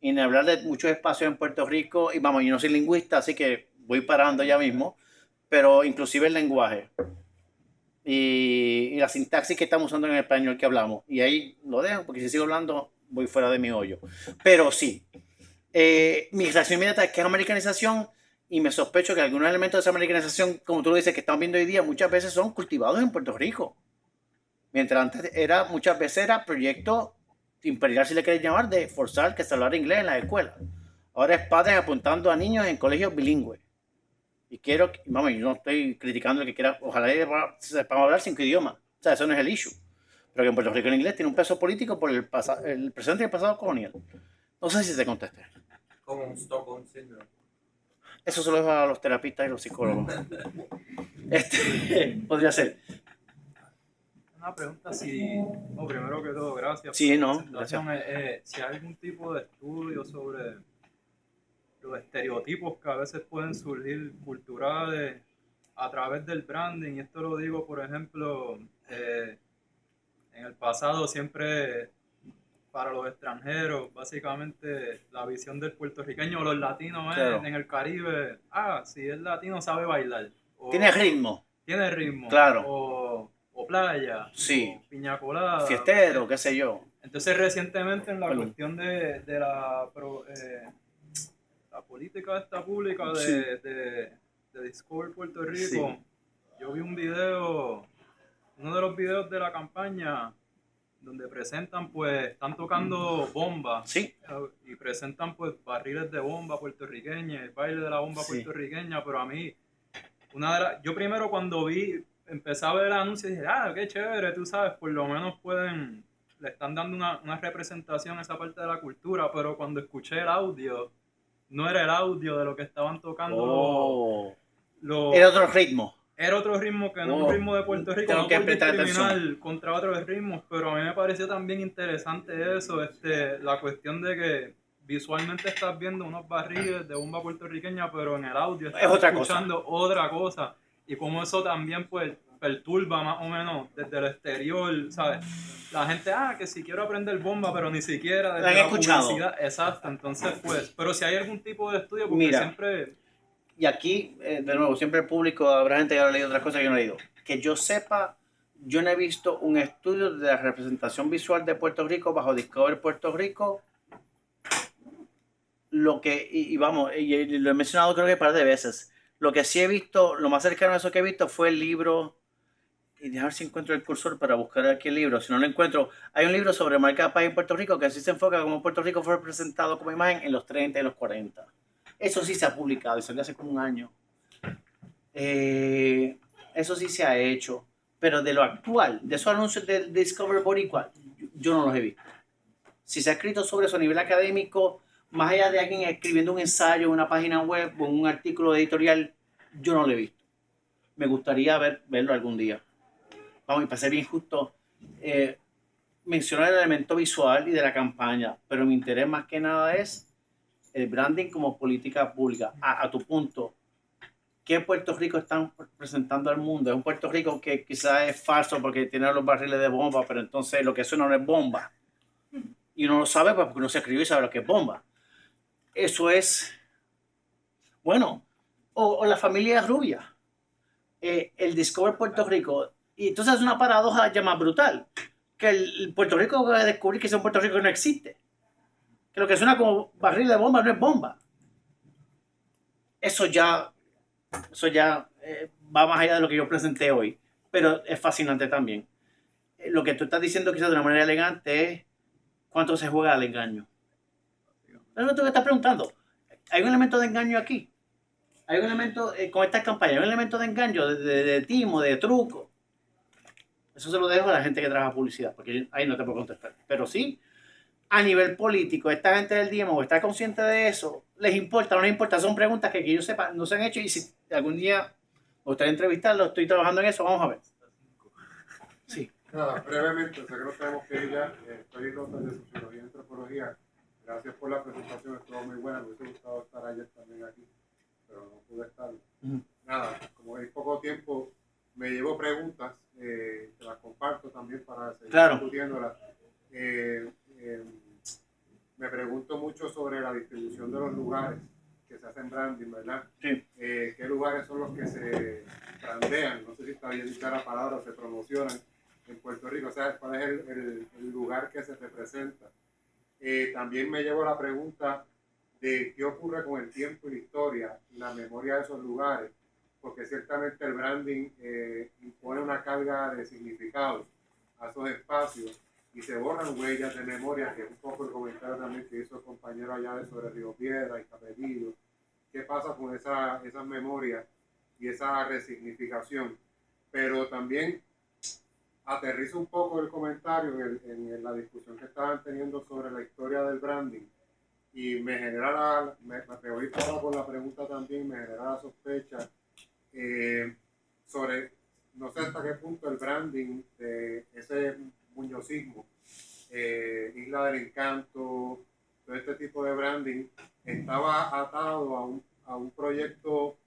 Y ni hablar de muchos espacios en Puerto Rico, y vamos, yo no soy lingüista, así que voy parando ya mismo, pero inclusive el lenguaje y la sintaxis que estamos usando en el español que hablamos. Y ahí lo dejo, porque si sigo hablando, voy fuera de mi hoyo. Pero sí, mi reacción inmediata es que es americanización, y me sospecho que algunos elementos de esa americanización, como tú lo dices, que estamos viendo hoy día, muchas veces son cultivados en Puerto Rico. Mientras antes muchas veces era proyecto imperial, si le quieres llamar, de forzar que se hablara inglés en las escuelas. Ahora es padres apuntando a niños en colegios bilingües. Y quiero, vamos, yo no estoy criticando el que quiera, ojalá sepamos hablar 5 idiomas. O sea, eso no es el issue. Pero que en Puerto Rico el inglés tiene un peso político por el presente y el pasado colonial. No sé si te contesté. Como un Stockholm Syndrome. Eso se lo dejo a los terapistas y los psicólogos. Podría ser. Una pregunta, primero que todo, gracias. Sí, por no, la presentación. Si hay algún tipo de estudio sobre los estereotipos que a veces pueden surgir culturales a través del branding, y esto lo digo, por ejemplo, en el pasado siempre para los extranjeros, básicamente la visión del puertorriqueño o los latinos claro. En el Caribe, si es latino sabe bailar. Tiene ritmo. Tiene ritmo. Claro. O playa. Sí. O piña colada. Fiestero, qué sé yo. Entonces recientemente en la cuestión de la política esta pública de Discover Puerto Rico, yo vi un video, uno de los videos de la campaña donde presentan, pues, están tocando bombas y presentan, pues, barriles de bomba puertorriqueña, el baile de la bomba puertorriqueña, pero a mí, yo primero cuando empecé a ver el anuncio dije, qué chévere, tú sabes, por lo menos le están dando una representación a esa parte de la cultura, pero cuando escuché el audio, no era el audio de lo que estaban tocando. Era otro ritmo. Era otro ritmo que no un ritmo de Puerto Rico, no por discriminar contra otros ritmos, pero a mí me pareció también interesante eso, la cuestión de que visualmente estás viendo unos barriles de bomba puertorriqueña, pero en el audio estás escuchando otra cosa, y como eso también pues perturba más o menos desde el exterior, ¿sabes? La gente, que si quiero aprender bomba, pero ni siquiera desde la publicidad. Exacto, entonces pues, pero si hay algún tipo de estudio, porque siempre... Y aquí, de nuevo, siempre el público, habrá gente que habrá leído otras cosas que yo no he leído. Que yo sepa, yo no he visto un estudio de la representación visual de Puerto Rico bajo Discover Puerto Rico. Lo que, y lo he mencionado creo que un par de veces. Lo que sí he visto, lo más cercano a eso que he visto fue el libro y déjame ver si encuentro el cursor para buscar aquí el libro. Si no lo encuentro, hay un libro sobre marca país en Puerto Rico que así se enfoca como Puerto Rico fue presentado como imagen en los 30 y los 40. Eso sí se ha publicado y salió hace como un año. Eso sí se ha hecho. Pero de lo actual, de esos anuncios de Discover Boricua, yo no los he visto. Si se ha escrito sobre eso a nivel académico, más allá de alguien escribiendo un ensayo, una página web o un artículo editorial, yo no lo he visto. Me gustaría verlo algún día. Vamos, y para ser bien justo, mencionar el elemento visual y de la campaña, pero mi interés más que nada es el branding como política pública. A tu punto, ¿qué Puerto Rico están presentando al mundo? Es un Puerto Rico que quizás es falso porque tiene los barriles de bomba, pero entonces lo que suena no es bomba. Y uno lo sabe porque uno se escribió y sabe lo que es bomba. Eso es, bueno, o la familia rubia. El Discover Puerto Rico. Y entonces es una paradoja ya más brutal. Que el Puerto Rico va a descubrir que es un Puerto Rico que no existe. Que lo que suena como barril de bomba no es bomba. Eso ya va más allá de lo que yo presenté hoy. Pero es fascinante también. Lo que tú estás diciendo quizás de una manera elegante es cuánto se juega al engaño. Es lo que tú estás preguntando. Hay un elemento de engaño aquí. Hay un elemento, con esta campaña, hay un elemento de engaño, de timo, de truco. Eso se lo dejo a la gente que trabaja publicidad, porque ahí no te puedo contestar. Pero sí, a nivel político, esta gente del DIEMO está consciente de eso, les importa, no les importa, son preguntas que yo sepa no se han hecho y si algún día me gustaría entrevistarlo, estoy trabajando en eso, vamos a ver. Sí. Nada, brevemente, sé que no tenemos que ir ya, estoy en notas de sociología y antropología. Gracias por la presentación, estuvo muy buena, me hubiese gustado estar ayer también aquí, pero no pude estar. Nada, como hay poco tiempo, me llevo preguntas, te las comparto también para seguir discutiéndolas. Me pregunto mucho sobre la distribución de los lugares que se hacen branding, ¿verdad? Sí. ¿Qué lugares son los que se brandean? No sé si está bien dicha la palabra, se promocionan en Puerto Rico, o sea, ¿cuál es el lugar que se representa? También me llevo la pregunta de qué ocurre con el tiempo y la historia, la memoria de esos lugares, porque ciertamente el branding impone una carga de significado a esos espacios y se borran huellas de memoria, que es un poco el comentario también que hizo el compañero allá sobre Río Piedra y Capelillo. ¿Qué pasa con esas memorias y esa resignificación? Pero también aterrizo un poco el comentario en la discusión que estaban teniendo sobre la historia del branding y me genera me voy ahora con la pregunta también, me genera la sospecha sobre, no sé hasta qué punto el branding de ese muñozismo, Isla del Encanto, todo este tipo de branding estaba atado a un proyecto,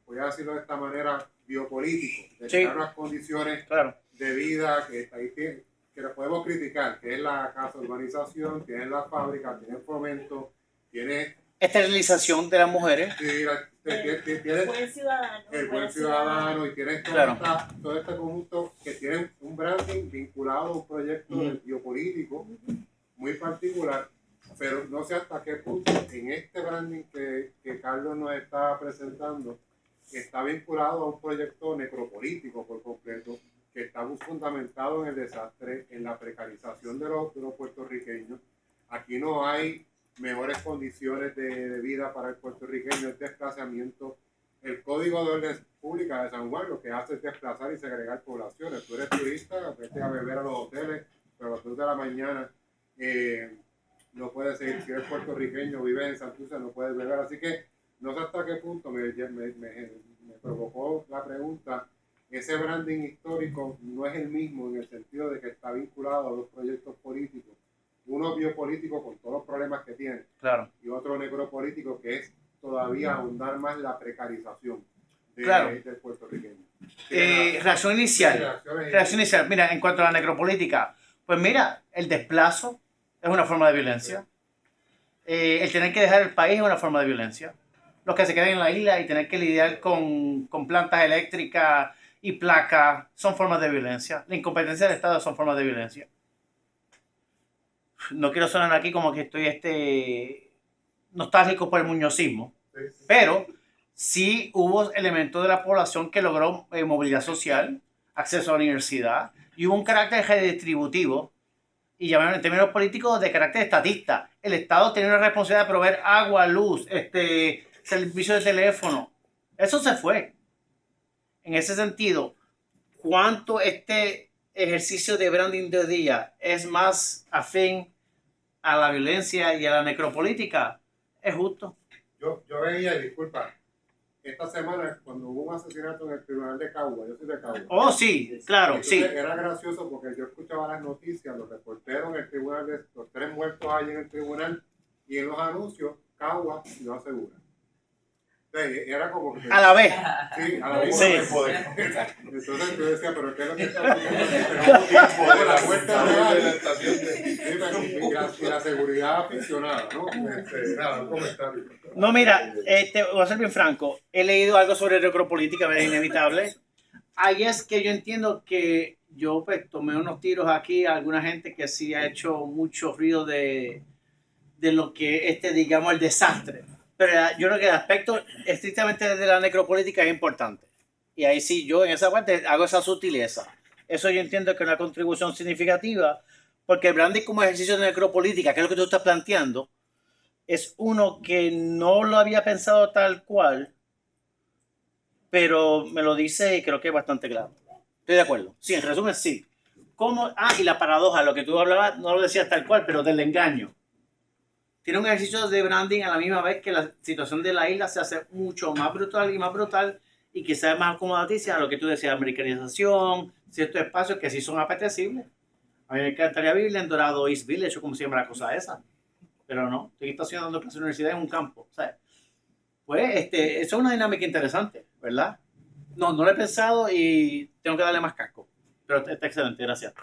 voy a decirlo de esta manera, biopolítico, de crear unas condiciones de vida que lo podemos criticar, que es la casa urbanización, tiene la fábrica, tiene fomento, tiene esterilización de las mujeres. Sí, El buen ciudadano. El buen ciudadano y tienes todo este conjunto que tienen un branding vinculado a un proyecto biopolítico muy particular, pero no sé hasta qué punto en este branding que Carlos nos está presentando está vinculado a un proyecto necropolítico por completo, que está fundamentado en el desastre, en la precarización de los puertorriqueños. Aquí no hay mejores condiciones de vida para el puertorriqueño, el desplazamiento. El Código de Orden Pública de San Juan lo que hace es desplazar y segregar poblaciones. Tú eres turista, vete a beber a los hoteles, pero a las 2 de la mañana no puedes seguir. Si eres puertorriqueño, vives en Santurce, no puedes beber. Así que no sé hasta qué punto me provocó la pregunta. Ese branding histórico no es el mismo en el sentido de que está vinculado a dos proyectos políticos. Uno biopolítico con todos los problemas que tiene. Y otro necropolítico que es todavía ahondar más la precarización del puertorriqueño. Reacción inicial. Mira, en cuanto a la necropolítica, pues mira, el desplazo es una forma de violencia. El tener que dejar el país es una forma de violencia. Los que se quedan en la isla y tener que lidiar con plantas eléctricas y placas son formas de violencia. La incompetencia del Estado son formas de violencia. No quiero sonar aquí como que estoy nostálgico por el muñozismo, pero sí hubo elementos de la población que logró movilidad social acceso a la universidad, y hubo un carácter redistributivo, y llamaron en términos políticos de carácter estatista. El Estado tenía una responsabilidad de proveer agua, luz, servicio de teléfono. Eso se fue. En ese sentido, ¿cuánto este ejercicio de branding de hoy día es más afín a la violencia y a la necropolítica? Es justo. Yo veía, disculpa, esta semana cuando hubo un asesinato en el tribunal de Cagua, yo soy de Cagua. Oh, sí, claro, Entonces, sí. era gracioso porque yo escuchaba las noticias, los reporteros en el tribunal, los 3 muertos ahí en el tribunal, y en los anuncios, Cagua no asegura. Entonces, era como que... A la vez. Sí, a la vez. Sí. Entonces yo decía, pero ¿qué es lo que está haciendo? Tenemos tiempo de la muerte real. Y la seguridad aficionada, ¿no? Nada, un comentario. No, mira, voy a ser bien franco. He leído algo sobre necropolítica, es inevitable. Ahí es que yo entiendo que yo pues, tomé unos tiros aquí a alguna gente que sí ha hecho mucho ruido de lo que digamos, el desastre. Pero yo creo que el aspecto estrictamente de la necropolítica es importante. Y ahí sí, yo en esa parte hago esa sutileza. Eso yo entiendo que es una contribución significativa, porque el branding como ejercicio de necropolítica, que es lo que tú estás planteando, es uno que no lo había pensado tal cual, pero me lo dice y creo que es bastante claro. Estoy de acuerdo. Sí, en resumen, sí. ¿Cómo? Y la paradoja, lo que tú hablabas, no lo decías tal cual, pero del engaño. Tiene un ejercicio de branding a la misma vez que la situación de la isla se hace mucho más brutal y quizás más acomodaticia a lo que tú decías, americanización, ciertos espacios que sí son apetecibles. A mí me encantaría vivir en Dorado East Village, o como se llama la cosa esa. Pero no, estoy estacionando clases en la universidad en un campo. ¿Sabes? Pues eso es una dinámica interesante, ¿verdad? No lo he pensado y tengo que darle más casco. Pero está excelente, gracias.